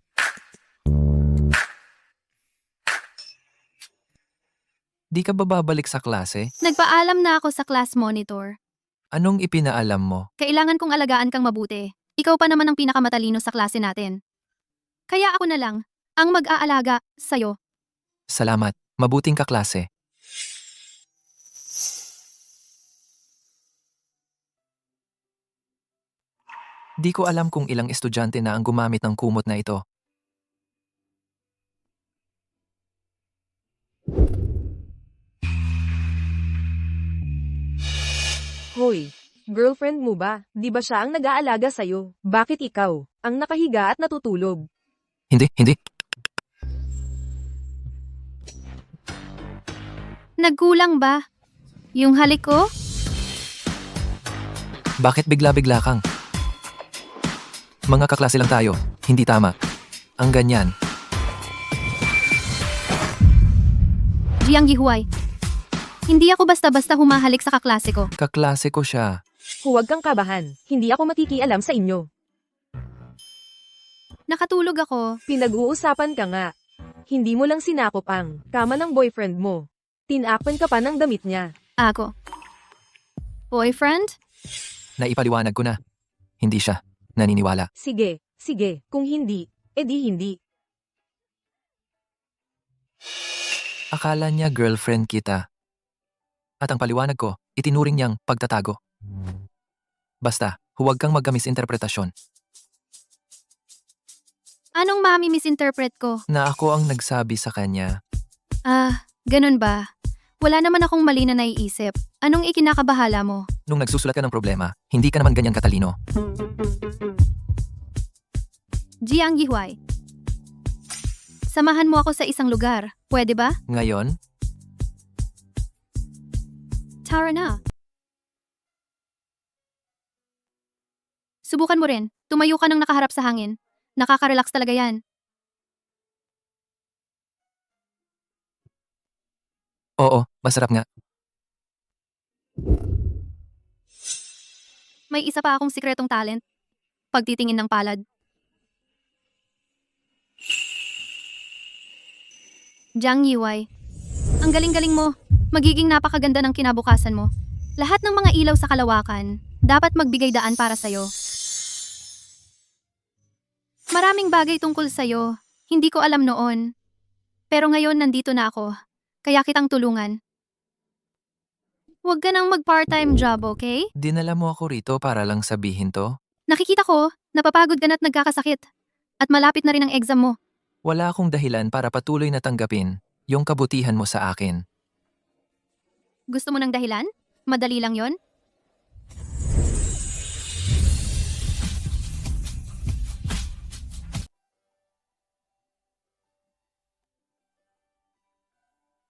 [SPEAKER 2] Di ka ba babalik sa klase?
[SPEAKER 1] Nagpaalam na ako sa class monitor.
[SPEAKER 2] Anong ipinaalam mo?
[SPEAKER 1] Kailangan kong alagaan kang mabuti. Ikaw pa naman ang pinakamatalino sa klase natin. Kaya ako na lang, ang mag-aalaga sa'yo.
[SPEAKER 2] Salamat. Mabuting kaklase. Di ko alam kung ilang estudyante na ang gumamit ng kumot na ito.
[SPEAKER 9] Hoy, girlfriend mo ba? Di ba siya ang nag-aalaga sa'yo? Bakit ikaw, ang nakahiga at natutulog?
[SPEAKER 2] Hindi.
[SPEAKER 1] Nagkulang ba? Yung halik ko?
[SPEAKER 2] Bakit bigla-bigla kang? Mga kaklase lang tayo. Hindi tama. Ang ganyan.
[SPEAKER 1] Jiang Yihuai. Hindi ako basta-basta humahalik sa kaklase ko.
[SPEAKER 2] Kaklase ko siya.
[SPEAKER 9] Huwag kang kabahan. Hindi ako makikialam sa inyo.
[SPEAKER 1] Nakatulog ako.
[SPEAKER 9] Pinag-uusapan ka nga. Hindi mo lang sinakop ang kama ng boyfriend mo. Tinakpan ka pa ng damit niya.
[SPEAKER 1] Ako. Boyfriend?
[SPEAKER 2] Naipaliwanag ko na. Hindi siya. Naniniwala.
[SPEAKER 9] Sige. Kung hindi, edi hindi.
[SPEAKER 2] Akala niya girlfriend kita. At ang paliwanag ko, itinuring niyang pagtatago. Basta, huwag kang magka-misinterpretasyon.
[SPEAKER 1] Anong mami misinterpret ko?
[SPEAKER 2] Na ako ang nagsabi sa kanya.
[SPEAKER 1] Ah, ganun ba? Wala naman akong mali na naiisip. Anong ikinakabahala mo?
[SPEAKER 2] Nung nagsusulat ka ng problema, hindi ka naman ganyan katalino.
[SPEAKER 1] Jiang Yihuai. Samahan mo ako sa isang lugar. Pwede ba?
[SPEAKER 2] Ngayon,
[SPEAKER 1] Tara na. Subukan mo rin. Tumayo ka ng nakaharap sa hangin. Nakaka-relax talaga yan.
[SPEAKER 2] oo, masarap nga.
[SPEAKER 1] May isa pa akong sikretong talent. Pagtitingin ng palad. Jiang Yihuai. Ang galing-galing mo. Magiging napakaganda ng kinabukasan mo. Lahat ng mga ilaw sa kalawakan, dapat magbigay daan para sa'yo. Maraming bagay tungkol sa'yo. Hindi ko alam noon. Pero ngayon nandito na ako. Kaya kitang tulungan. Huwag ka nang mag-part-time job, okay?
[SPEAKER 2] Dinala mo ako rito para lang sabihin to?
[SPEAKER 1] Nakikita ko, napapagod ka na't nagkakasakit. At malapit na rin ang exam mo.
[SPEAKER 2] Wala akong dahilan para patuloy na tanggapin yung kabutihan mo sa akin.
[SPEAKER 1] Gusto mo ng dahilan? Madali lang yon.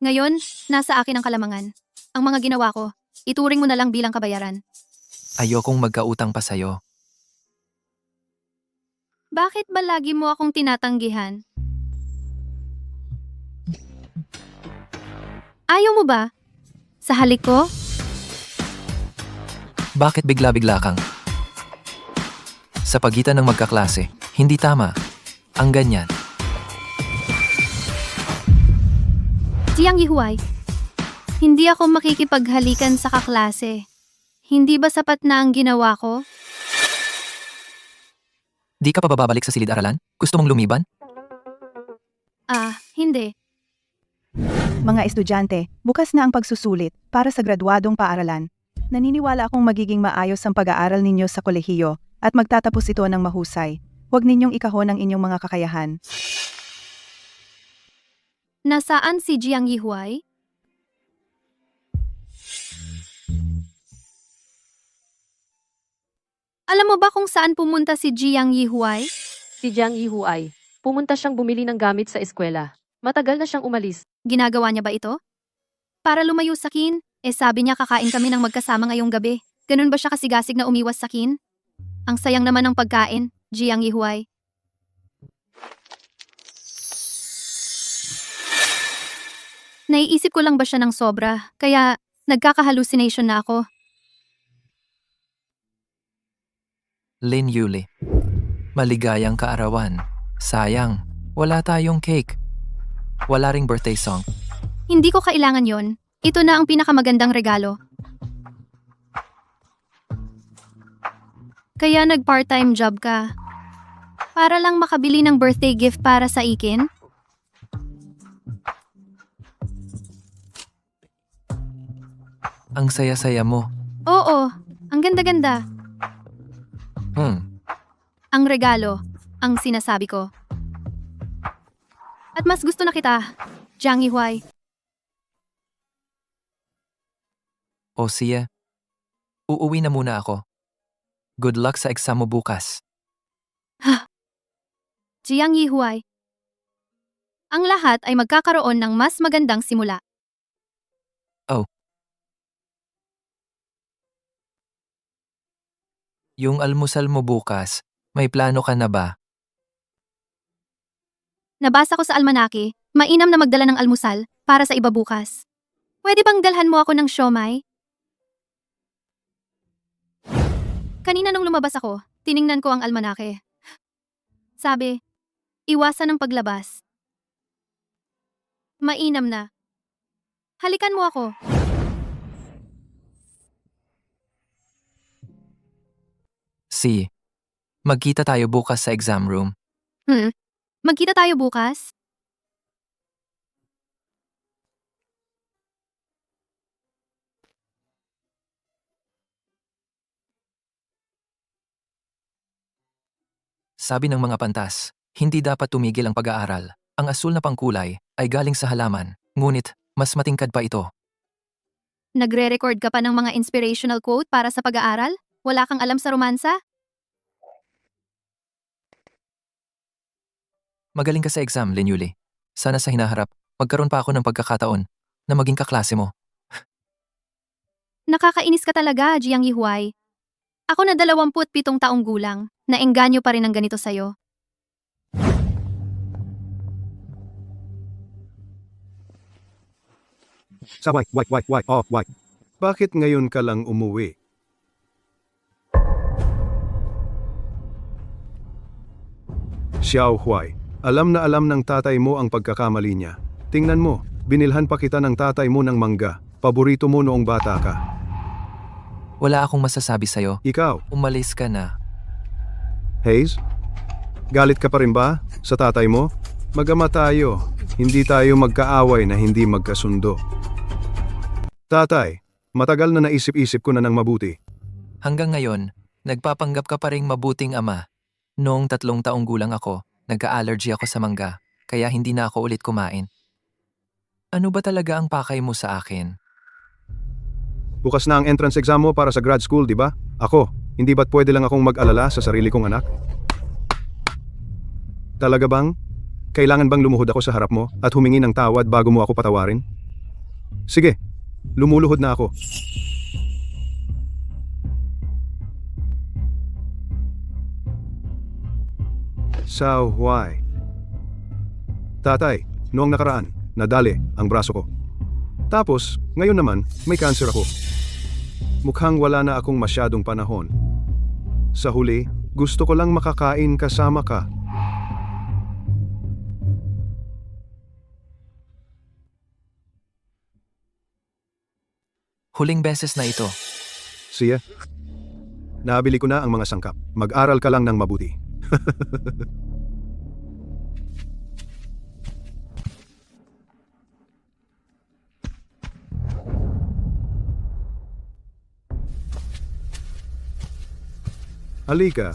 [SPEAKER 1] Ngayon, nasa akin ang kalamangan. Ang mga ginawa ko, ituring mo na lang bilang kabayaran.
[SPEAKER 2] Ayokong magkautang pa sa'yo.
[SPEAKER 1] Bakit ba lagi mo akong tinatanggihan? Ayaw mo ba? Sa halik ko?
[SPEAKER 2] Bakit bigla-bigla kang? Sa pagitan ng magkaklase, hindi tama. Ang ganyan.
[SPEAKER 1] Jiang Yihuay, hindi ako makikipaghalikan sa kaklase. Hindi ba sapat na ang ginawa ko?
[SPEAKER 2] Di ka pa ba babalik sa silid-aralan? Gusto mong lumiban?
[SPEAKER 1] Hindi.
[SPEAKER 10] Mga estudyante, bukas na ang pagsusulit para sa graduadong paaralan. Naniniwala akong magiging maayos ang pag-aaral ninyo sa kolehiyo at magtatapos ito ng mahusay. Huwag ninyong ikahon ang inyong mga kakayahan.
[SPEAKER 1] Nasaan si Jiang Yihuay? Alam mo ba kung saan pumunta si Jiang Yihuay?
[SPEAKER 8] Si Jiang Yihuay, pumunta siyang bumili ng gamit sa eskwela. Matagal na siyang umalis.
[SPEAKER 1] Ginagawa niya ba ito? Para lumayo sa kin, sabi niya kakain kami ng magkasama ngayong gabi. Ganun ba siya kasigasig na umiwas sa kin? Ang sayang naman ng pagkain, Jiang Yihuay. Naiisip ko lang ba siya ng sobra, kaya nagkaka-hallucination na ako.
[SPEAKER 2] Lin Yuli. Maligayang kaarawan. Sayang, wala tayong cake. Wala ring birthday song.
[SPEAKER 1] Hindi ko kailangan yon. Ito na ang pinakamagandang regalo. Kaya nag-part-time job ka. Para lang makabili ng birthday gift para sa ikin?
[SPEAKER 2] Ang saya-saya mo.
[SPEAKER 1] Oo, ang ganda-ganda. Ang regalo, ang sinasabi ko. At mas gusto na kita, Jiang Yihuay.
[SPEAKER 2] O siya, uuwi na muna ako. Good luck sa exam mo bukas.
[SPEAKER 1] Jiang Yihuay. Ang lahat ay magkakaroon ng mas magandang simula.
[SPEAKER 2] Yung almusal mo bukas, may plano ka na ba?
[SPEAKER 1] Nabasa ko sa almanaki, mainam na magdala ng almusal para sa iba bukas. Pwede bang dalhan mo ako ng siomai? Kanina nung lumabas ako, tiningnan ko ang almanake. Sabi, iwasan ang paglabas. Mainam na. Halikan mo ako.
[SPEAKER 2] Magkita tayo bukas sa exam room.
[SPEAKER 1] Magkita tayo bukas?
[SPEAKER 2] Sabi ng mga pantas, hindi dapat tumigil ang pag-aaral. Ang asul na pangkulay ay galing sa halaman, ngunit mas matingkad pa ito.
[SPEAKER 1] Nagre-record ka pa ng mga inspirational quote para sa pag-aaral? Wala kang alam sa romansa?
[SPEAKER 2] Magaling ka sa exam, Lin Yuli. Sana sa hinaharap, magkaroon pa ako ng pagkakataon na maging kaklase mo.
[SPEAKER 1] Nakakainis ka talaga, Jiang Yihuay. Ako na 27 taong gulang, naengganyo pa rin ang ganito sa'yo.
[SPEAKER 7] Wait. Bakit ngayon ka lang umuwi? Xiao Huai, alam na alam ng tatay mo ang pagkakamali niya. Tingnan mo, binilhan pa kita ng tatay mo ng mangga. Paborito mo noong bata ka.
[SPEAKER 2] Wala akong masasabi sa'yo.
[SPEAKER 7] Ikaw,
[SPEAKER 2] Umalis ka na.
[SPEAKER 7] Hayes? Galit ka pa rin ba sa tatay mo? Magama tayo. Hindi tayo magkaaway na hindi magkasundo. Tatay, matagal na naisip-isip ko na ng mabuti.
[SPEAKER 2] Hanggang ngayon, nagpapanggap ka pa ring mabuting ama. Noong 3 taong gulang ako, nagka-allergy ako sa mangga, kaya hindi na ako ulit kumain. Ano ba talaga ang pakay mo sa akin?
[SPEAKER 7] Bukas na ang entrance exam mo para sa grad school, di ba? Ako, hindi ba't pwede lang akong mag-alala sa sarili kong anak? Talaga bang? Kailangan bang lumuhod ako sa harap mo at humingi ng tawad bago mo ako patawarin? Sige, lumuluhod na ako. Xiao Huai. Tatay, noong nakaraan, nadali ang braso ko. Tapos, ngayon naman, may cancer ako. Mukhang wala na akong masyadong panahon. Sa huli, gusto ko lang makakain kasama ka.
[SPEAKER 2] Huling beses na ito.
[SPEAKER 7] Siya? Nabili ko na ang mga sangkap. Mag-aral ka lang ng mabuti. Halika.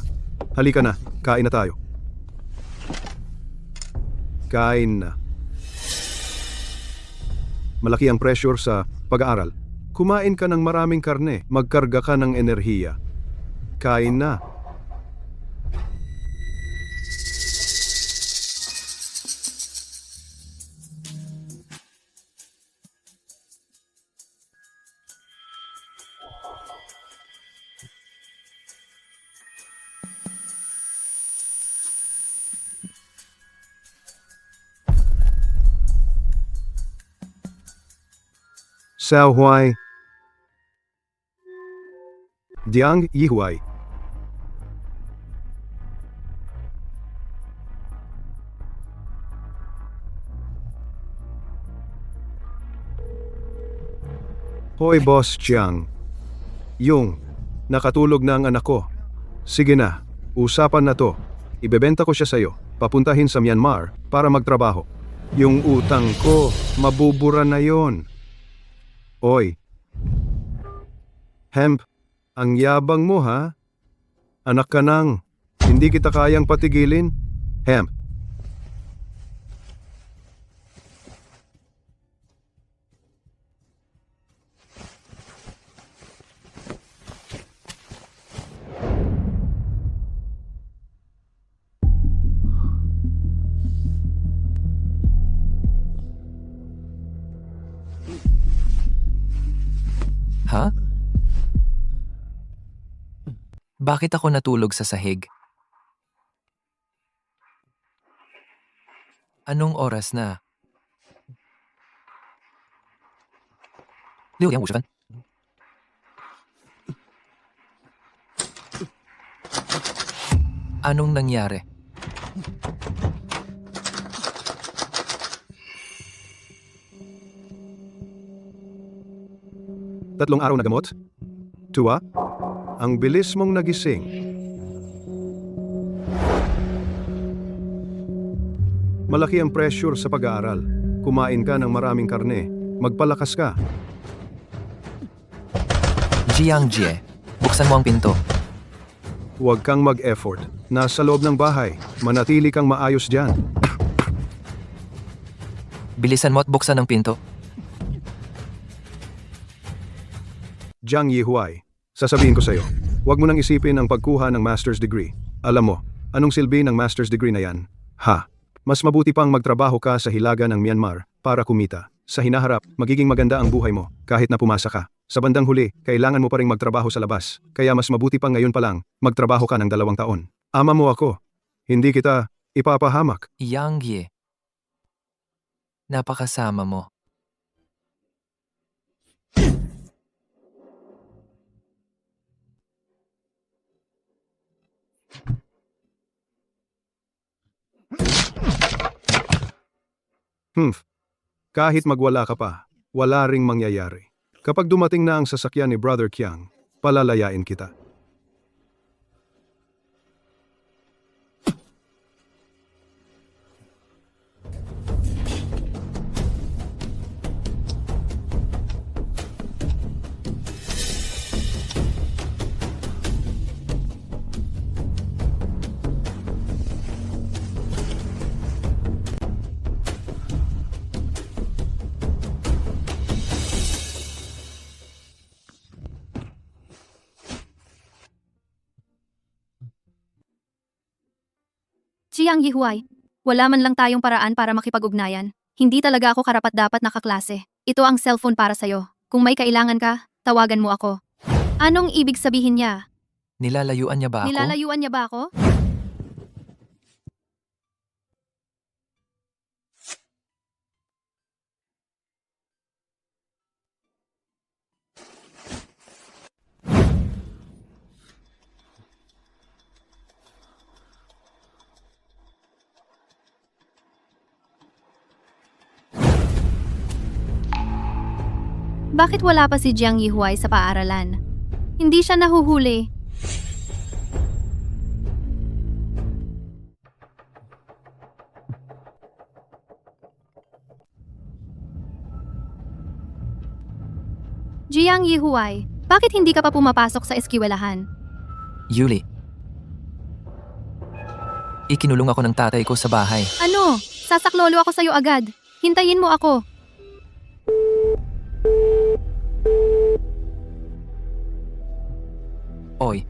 [SPEAKER 7] Halika na. Kain na tayo. Kain na. Malaki ang pressure sa pag-aaral. Kumain ka ng maraming karne. Magkarga ka ng enerhiya. Kain na. Sao Huay Diang Yihuay. Hoy Boss Chiang. Yung, nakatulog na ang anak ko. Sige na, usapan na to. Ibebenta ko siya sa'yo, papuntahin sa Myanmar para magtrabaho. Yung utang ko, mabubura na yon. Oy. Hemp, ang yabang mo ha? Anak ka nang, hindi kita kayang patigilin. Hemp.
[SPEAKER 2] Ha? Bakit ako natulog sa sahig? Anong oras na? 6点50分. Anong nangyari?
[SPEAKER 7] Tatlong araw na gamot? Tuwa? Ang bilis mong nagising. Malaki ang pressure sa pag-aaral. Kumain ka ng maraming karne. Magpalakas ka.
[SPEAKER 2] Jiang Jie, buksan mo ang pinto.
[SPEAKER 7] Huwag kang mag-effort. Nasa loob ng bahay. Manatili kang maayos dyan.
[SPEAKER 2] Bilisan mo at buksan ang pinto.
[SPEAKER 7] Jiang Yihuay, sasabihin ko sa'yo, huwag mo nang isipin ang pagkuha ng master's degree. Alam mo, anong silbi ng master's degree na yan? Ha? Mas mabuti pang magtrabaho ka sa hilaga ng Myanmar para kumita. Sa hinaharap, magiging maganda ang buhay mo kahit na pumasa ka. Sa bandang huli, kailangan mo pa ring magtrabaho sa labas. Kaya mas mabuti pang ngayon pa lang, magtrabaho ka ng 2 taon. Ama mo ako. Hindi kita ipapahamak.
[SPEAKER 2] Yang Ye. Napakasama mo.
[SPEAKER 7] Kahit magwala ka pa, wala ring mangyayari. Kapag dumating na ang sasakyan ni Brother Kiang, palalayain kita.
[SPEAKER 1] Jiang Yihuay, wala man lang tayong paraan para makipag-ugnayan. Hindi talaga ako karapat-dapat na kaklase. Ito ang cellphone para sa'yo. Kung may kailangan ka, tawagan mo ako. Anong ibig sabihin niya?
[SPEAKER 2] Nilalayuan niya ba ako?
[SPEAKER 1] Nilalayuan niya ba ako? Bakit wala pa si Jiang Yihuai sa paaralan? Hindi siya nahuhuli. Jiang Yihuai, bakit hindi ka pa pumapasok sa eskwelahan?
[SPEAKER 2] Yuli. Ikinulong ako ng tatay ko sa bahay.
[SPEAKER 1] Ano? Sasaklolo ako sa'yo agad. Hintayin mo ako.
[SPEAKER 2] Oy.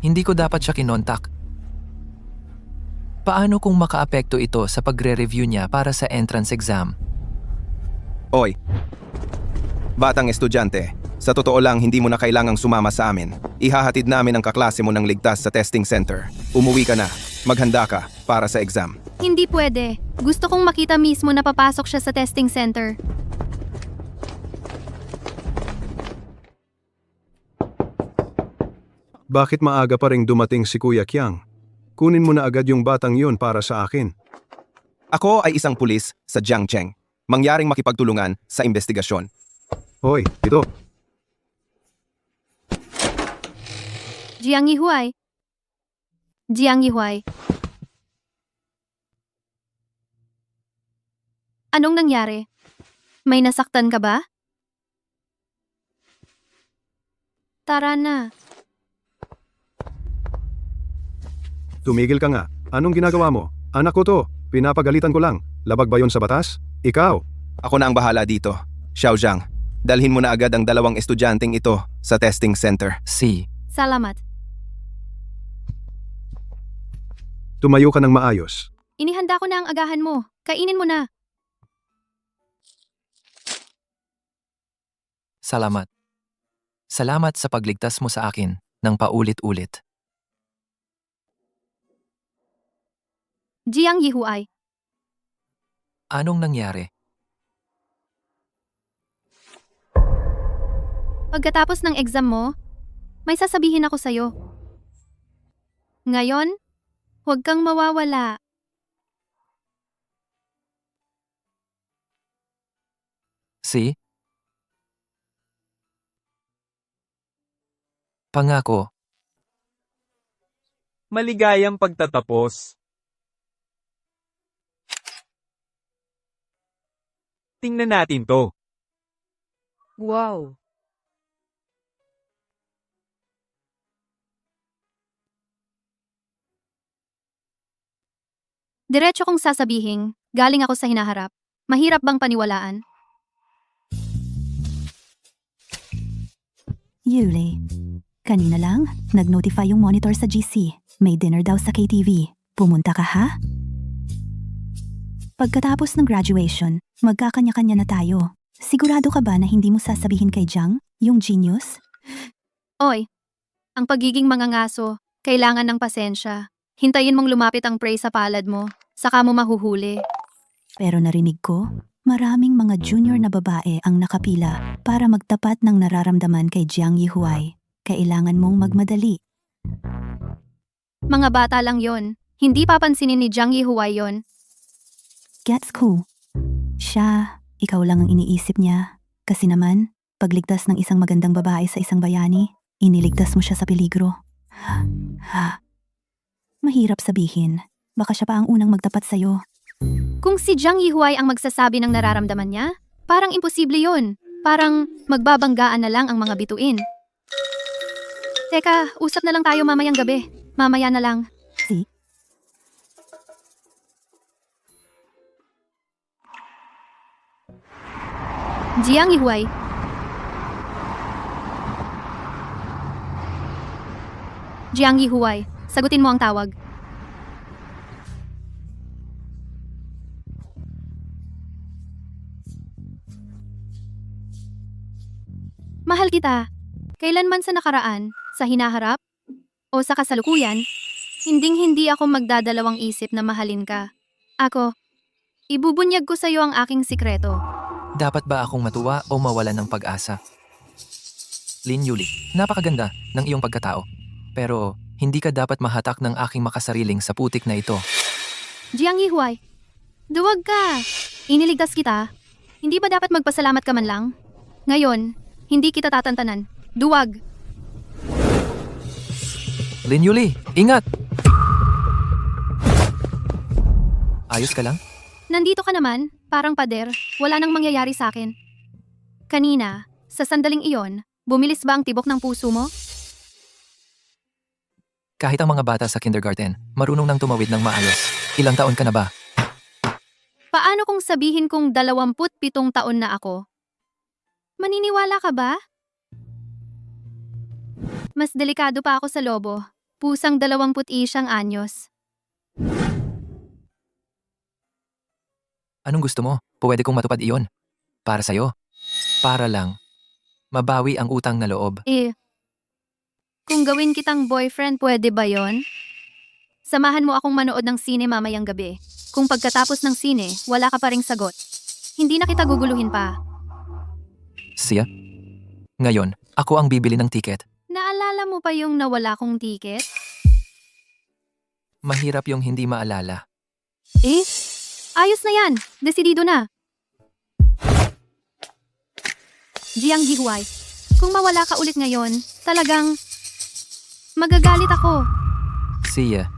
[SPEAKER 2] Hindi ko dapat siya kinontak. Paano kung makaapekto ito sa pagre-review niya para sa entrance exam?
[SPEAKER 11] Oy, batang estudyante, sa totoo lang hindi mo na kailangang sumama sa amin. Ihahatid namin ang kaklase mo ng ligtas sa testing center. Umuwi ka na. Maghanda ka para sa exam.
[SPEAKER 1] Hindi pwede. Gusto kong makita mismo na papasok siya sa testing center.
[SPEAKER 7] Bakit maaga pa ring dumating si Kuya Kiang? Kunin mo na agad yung batang yun para sa akin.
[SPEAKER 11] Ako ay isang pulis sa Jiangcheng. Mangyaring makipagtulungan sa investigasyon.
[SPEAKER 7] Hoy, ito.
[SPEAKER 1] Jiang Yihuai. Jiang Yihuai. Anong nangyari? May nasaktan ka ba? Tara na.
[SPEAKER 7] Tumigil ka nga. Anong ginagawa mo? Anak ko to. Pinapagalitan ko lang. Labag ba yon sa batas? Ikaw.
[SPEAKER 11] Ako na ang bahala dito. Xiao Zhang, dalhin mo na agad ang dalawang estudyanteng ito sa testing center.
[SPEAKER 1] Salamat.
[SPEAKER 7] Tumayo ka ng maayos.
[SPEAKER 1] Inihanda ko na ang agahan mo. Kainin mo na.
[SPEAKER 2] Salamat. Salamat sa pagligtas mo sa akin ng paulit-ulit.
[SPEAKER 1] Jiang Yihuai.
[SPEAKER 2] Anong nangyari?
[SPEAKER 1] Pagkatapos ng exam mo, may sasabihin ako sa'yo. Ngayon, huwag kang mawawala.
[SPEAKER 2] Pangako.
[SPEAKER 4] Maligayang pagtatapos. Tingnan natin to.
[SPEAKER 9] Wow!
[SPEAKER 1] Diretso kong sasabihin, galing ako sa hinaharap. Mahirap bang paniwalaan?
[SPEAKER 6] Yuli. Kanina lang, nag-notify yung monitor sa GC. May dinner daw sa KTV. Pumunta ka ha? Pagkatapos ng graduation, magkakanya-kanya na tayo. Sigurado ka ba na hindi mo sasabihin kay Jiang, yung genius?
[SPEAKER 1] Oy, ang pagiging mangangaso, kailangan ng pasensya. Hintayin mong lumapit ang prey sa palad mo, saka mo mahuhuli.
[SPEAKER 6] Pero narinig ko, maraming mga junior na babae ang nakapila para magtapat ng nararamdaman kay Jiang Yihuai. Kailangan mong magmadali.
[SPEAKER 1] Mga bata lang yon. Hindi papansinin ni Jiang Yihuai yon.
[SPEAKER 6] Gets ko. Siya, ikaw lang ang iniisip niya. Kasi naman, pagligtas ng isang magandang babae sa isang bayani, iniligtas mo siya sa peligro. Mahirap sabihin. Baka siya pa ang unang magtapat sa'yo.
[SPEAKER 1] Kung si Jiang Yihuai ang magsasabi ng nararamdaman niya, parang imposible yon. Parang magbabanggaan na lang ang mga bituin. Teka, usap na lang tayo mamayang gabi. Mamaya na lang. Jiang Yihuai. Jiang Yihuai, sagutin mo ang tawag. Mahal kita. Kailanman sa nakaraan, sa hinaharap, o sa kasalukuyan, hinding-hindi ako magdadalawang isip na mahalin ka. Ako, ibubunyag ko sa iyo ang aking sikreto.
[SPEAKER 2] Dapat ba akong matuwa o mawalan ng pag-asa? Lin Yuli, napakaganda ng iyong pagkatao. Pero hindi ka dapat mahatak ng aking makasariling sa putik na ito.
[SPEAKER 1] Jiang Yihuai, duwag ka. Iniligtas kita. Hindi ba dapat magpasalamat ka man lang? Ngayon, hindi kita tatantanan. Duwag.
[SPEAKER 2] Lin Yuli, ingat! Ayos ka lang?
[SPEAKER 1] Nandito ka naman, parang pader. Wala nang mangyayari sa akin. Kanina, sa sandaling iyon, bumilis ba ang tibok ng puso mo?
[SPEAKER 2] Kahit ang mga bata sa kindergarten, marunong nang tumawid ng maayos. Ilang taon ka na ba?
[SPEAKER 1] Paano kung sabihin kong 27 taon na ako? Maniniwala ka ba? Mas delikado pa ako sa lobo. Pusang 21 anyos.
[SPEAKER 2] Anong gusto mo? Pwede kong matupad iyon. Para sa'yo. Para lang. Mabawi ang utang na loob.
[SPEAKER 1] Kung gawin kitang boyfriend, pwede ba yon? Samahan mo akong manood ng sine mamayang gabi. Kung pagkatapos ng sine, wala ka pa ring sagot. Hindi na kita guguluhin pa.
[SPEAKER 2] Siya? Ngayon, ako ang bibili ng tiket.
[SPEAKER 1] Naalala mo pa yung nawala kong tiket?
[SPEAKER 2] Mahirap yung hindi maalala.
[SPEAKER 1] Ayos na yan. Desidido na. Jiang Yihuai, kung mawala ka ulit ngayon, talagang magagalit ako.
[SPEAKER 2] Siya,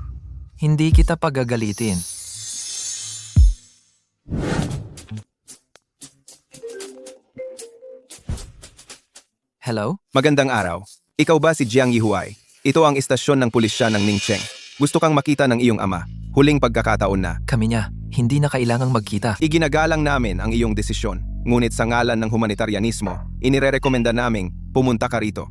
[SPEAKER 2] hindi kita pagagalitin. Hello?
[SPEAKER 11] Magandang araw. Ikaw ba si Jiang Yihuai? Ito ang istasyon ng pulisya ng Ningcheng. Gusto kang makita ng iyong ama. Huling pagkakataon na.
[SPEAKER 2] Kami niya, hindi na kailangang magkita.
[SPEAKER 11] Iginagalang namin ang iyong desisyon. Ngunit sa ngalan ng humanitarianismo, inirerekomenda naming pumunta ka rito.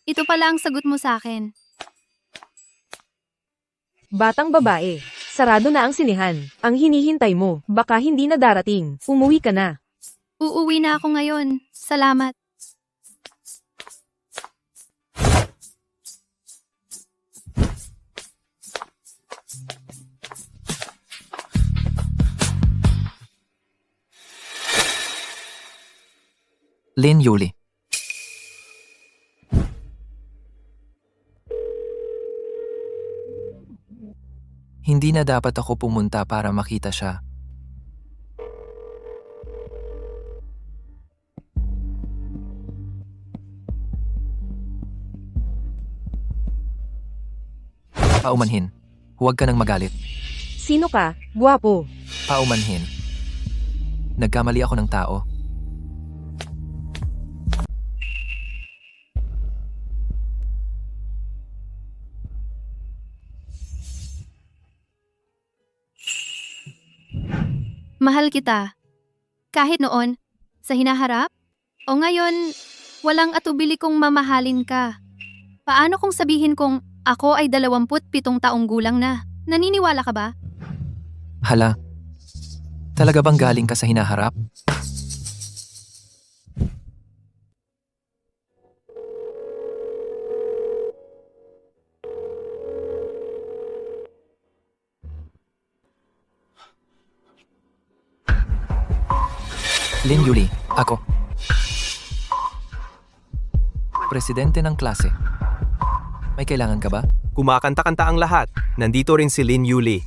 [SPEAKER 1] Ito pala ang sagot mo sa akin.
[SPEAKER 9] Batang babae, sarado na ang sinihan. Ang hinihintay mo, baka hindi na darating. Umuwi ka na.
[SPEAKER 1] Uuwi na ako ngayon. Salamat.
[SPEAKER 2] Lin Yuli. Hindi na dapat ako pumunta para makita siya. Paumanhin. Huwag ka nang magalit.
[SPEAKER 9] Sino ka? Guwapo.
[SPEAKER 2] Paumanhin. Nagkamali ako ng tao.
[SPEAKER 1] Mahal kita. Kahit noon, sa hinaharap, o ngayon, walang atubili kong mamahalin ka. Paano kung sabihin kong ako ay 27 taong gulang na? Naniniwala ka ba?
[SPEAKER 2] Hala. Talaga bang galing ka sa hinaharap? Lin Yuli, ako. Presidente ng klase. May kailangan ka ba?
[SPEAKER 11] Kumakanta-kanta ang lahat. Nandito rin si Lin Yuli.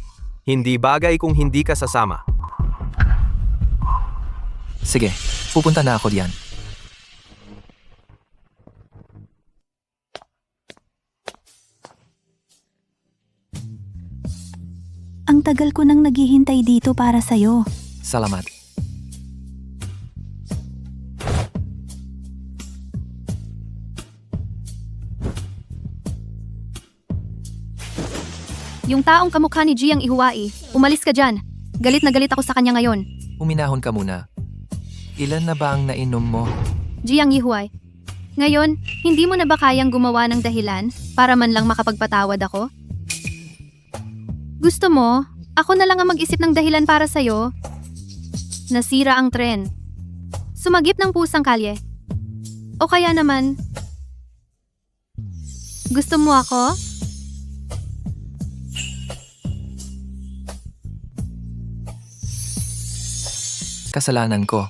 [SPEAKER 11] Hindi bagay kung hindi ka sasama.
[SPEAKER 2] Sige, pupunta na ako diyan.
[SPEAKER 6] Ang tagal ko nang naghihintay dito para sa'yo.
[SPEAKER 2] Salamat.
[SPEAKER 1] Yung taong kamukha ni Jiang Ihuai, umalis ka dyan. Galit na galit ako sa kanya ngayon.
[SPEAKER 2] Uminahon ka muna. Ilan na ba ang nainom mo?
[SPEAKER 1] Jiang Ihuai, ngayon, hindi mo na ba kayang gumawa ng dahilan para man lang makapagpatawad ako? Gusto mo, ako na lang ang mag-isip ng dahilan para sa'yo? Nasira ang tren. Sumagip ng pusang kalye. O kaya naman, gusto mo ako?
[SPEAKER 2] Kasalanan ko.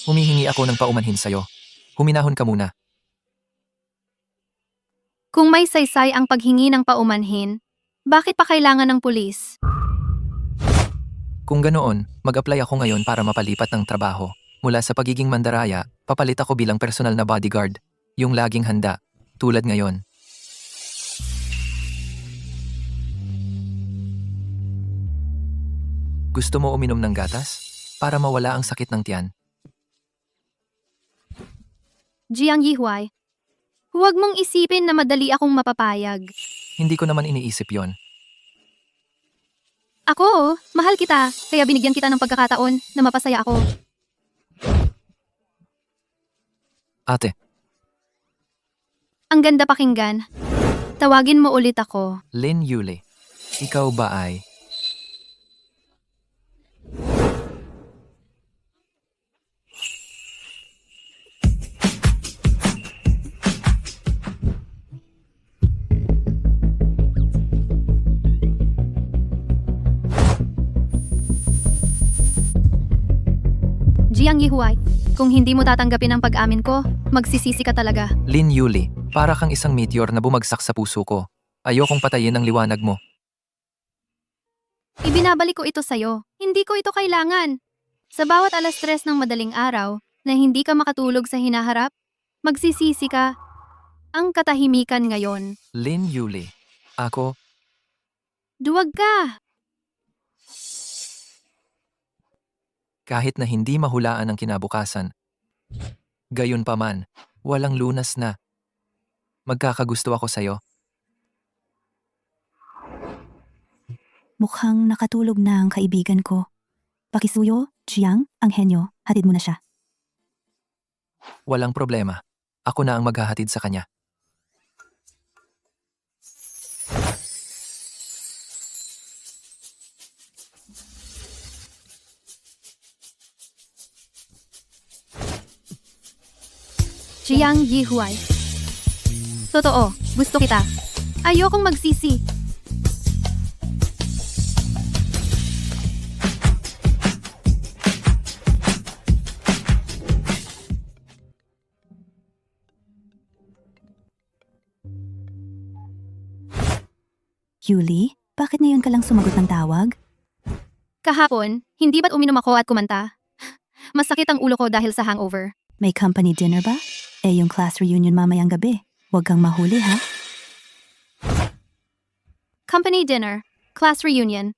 [SPEAKER 2] Humihingi ako ng paumanhin sa'yo. Huminahon ka muna.
[SPEAKER 1] Kung may saysay ang paghingi ng paumanhin, bakit pa kailangan ng pulis?
[SPEAKER 2] Kung ganoon, mag-apply ako ngayon para mapalipat ng trabaho. Mula sa pagiging mandaraya, papalit ako bilang personal na bodyguard. Yung laging handa, tulad ngayon. Gusto mo uminom ng gatas? Para mawala ang sakit ng tiyan.
[SPEAKER 1] Jiang Yihuai, huwag mong isipin na madali akong mapapayag.
[SPEAKER 2] Hindi ko naman iniisip yon.
[SPEAKER 1] Ako, mahal kita, kaya binigyan kita ng pagkakataon na mapasaya ako.
[SPEAKER 2] Ate,
[SPEAKER 1] Ang ganda pakinggan. Tawagin mo ulit ako.
[SPEAKER 2] Lin Yuli, ikaw ba ay...
[SPEAKER 1] Jiang Yihuai, kung hindi mo tatanggapin ang pag-amin ko, magsisisi ka talaga.
[SPEAKER 2] Lin Yuli, para kang isang meteor na bumagsak sa puso ko. Ayokong patayin ang liwanag mo.
[SPEAKER 1] Ibinabalik ko ito sa'yo. Hindi ko ito kailangan. Sa bawat 3:00 ng madaling araw na hindi ka makatulog sa hinaharap, magsisisi ka. Ang katahimikan ngayon.
[SPEAKER 2] Lin Yuli, ako...
[SPEAKER 1] Duwag ka!
[SPEAKER 2] Kahit na hindi mahulaan ang kinabukasan. Gayon pa man, walang lunas na. Magkakagusto ako sa'yo.
[SPEAKER 6] Mukhang nakatulog na ang kaibigan ko. Pakisuyo, Jiang, ang henyo, hatid mo na siya.
[SPEAKER 2] Walang problema. Ako na ang maghahatid sa kanya.
[SPEAKER 1] Jiang Yihuai. Totoo, gusto kita. Ayokong magsisi.
[SPEAKER 6] Yuli, bakit ngayon ka lang sumagot ng tawag?
[SPEAKER 1] Kahapon, hindi ba't uminom ako at kumanta? Masakit ang ulo ko dahil sa hangover.
[SPEAKER 6] May company dinner ba? Yung class reunion mamayang gabi. Huwag kang mahuli ha?
[SPEAKER 1] Company dinner, class reunion.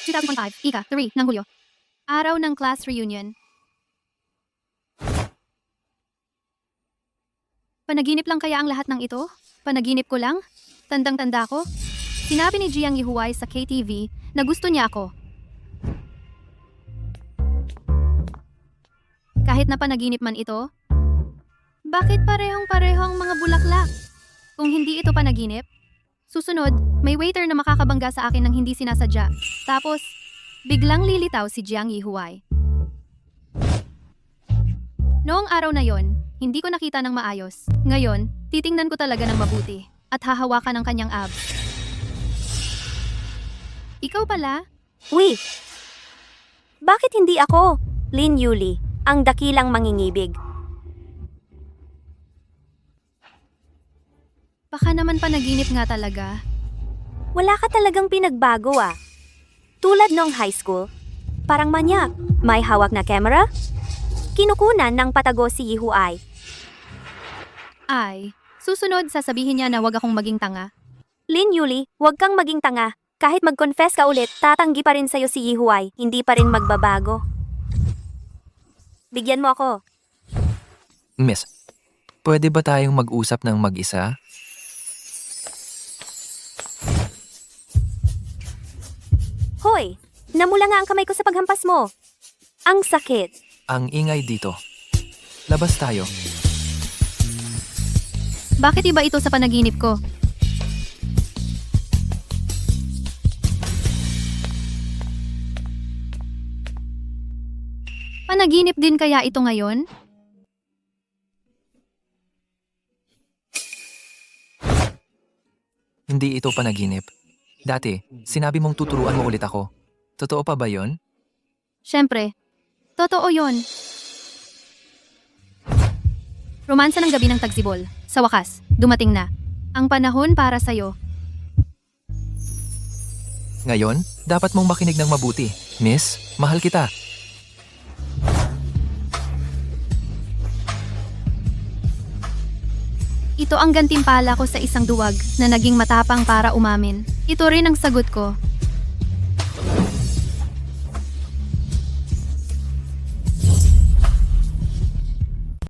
[SPEAKER 1] 2005, Ika, 3 ng Hulyo. Araw ng class reunion. Panaginip lang kaya ang lahat ng ito? Panaginip ko lang? Tandang-tanda ko? Sinabi ni Jiang Yihuai sa KTV na gusto niya ako. Kahit na panaginip man ito, bakit parehong-pareho ang mga bulaklak? Kung hindi ito panaginip, susunod, may waiter na makakabangga sa akin ng hindi sinasadya. Tapos, biglang lilitaw si Jiang Yihuai. Noong araw na yon, hindi ko nakita ng maayos. Ngayon, titingnan ko talaga ng mabuti at hahawakan ang kanyang abs. Ikaw pala?
[SPEAKER 3] Uy! Bakit hindi ako? Lin Yuli, ang dakilang mangingibig.
[SPEAKER 1] Baka naman panaginip nga talaga.
[SPEAKER 3] Wala ka talagang pinagbago ah. Tulad nung high school, parang manyak. May hawak na camera? Kinukunan ng patago si Yihuai.
[SPEAKER 1] Ay, susunod sasabihin niya na wag akong maging tanga.
[SPEAKER 3] Lin Yuli, huwag kang maging tanga. Kahit mag-confess ka ulit, tatanggi pa rin sa'yo si Yihuai. Hindi pa rin magbabago. Bigyan mo ako.
[SPEAKER 2] Miss, pwede ba tayong mag-usap ng mag-isa?
[SPEAKER 3] Hoy, namula nga ang kamay ko sa paghampas mo. Ang sakit.
[SPEAKER 2] Ang ingay dito. Labas tayo.
[SPEAKER 1] Bakit iba ito sa panaginip ko? Panaginip din kaya ito ngayon?
[SPEAKER 2] Hindi ito panaginip. Dati, sinabi mong tuturuan mo ulit ako. Totoo pa ba yon?
[SPEAKER 1] Siyempre, totoo yon. Romansa ng gabi ng tagsibol. Sa wakas, dumating na. Ang panahon para sa'yo.
[SPEAKER 2] Ngayon, dapat mong makinig ng mabuti. Miss, mahal kita.
[SPEAKER 1] Ito ang gantimpala ko sa isang duwag na naging matapang para umamin. Ito rin ang sagot ko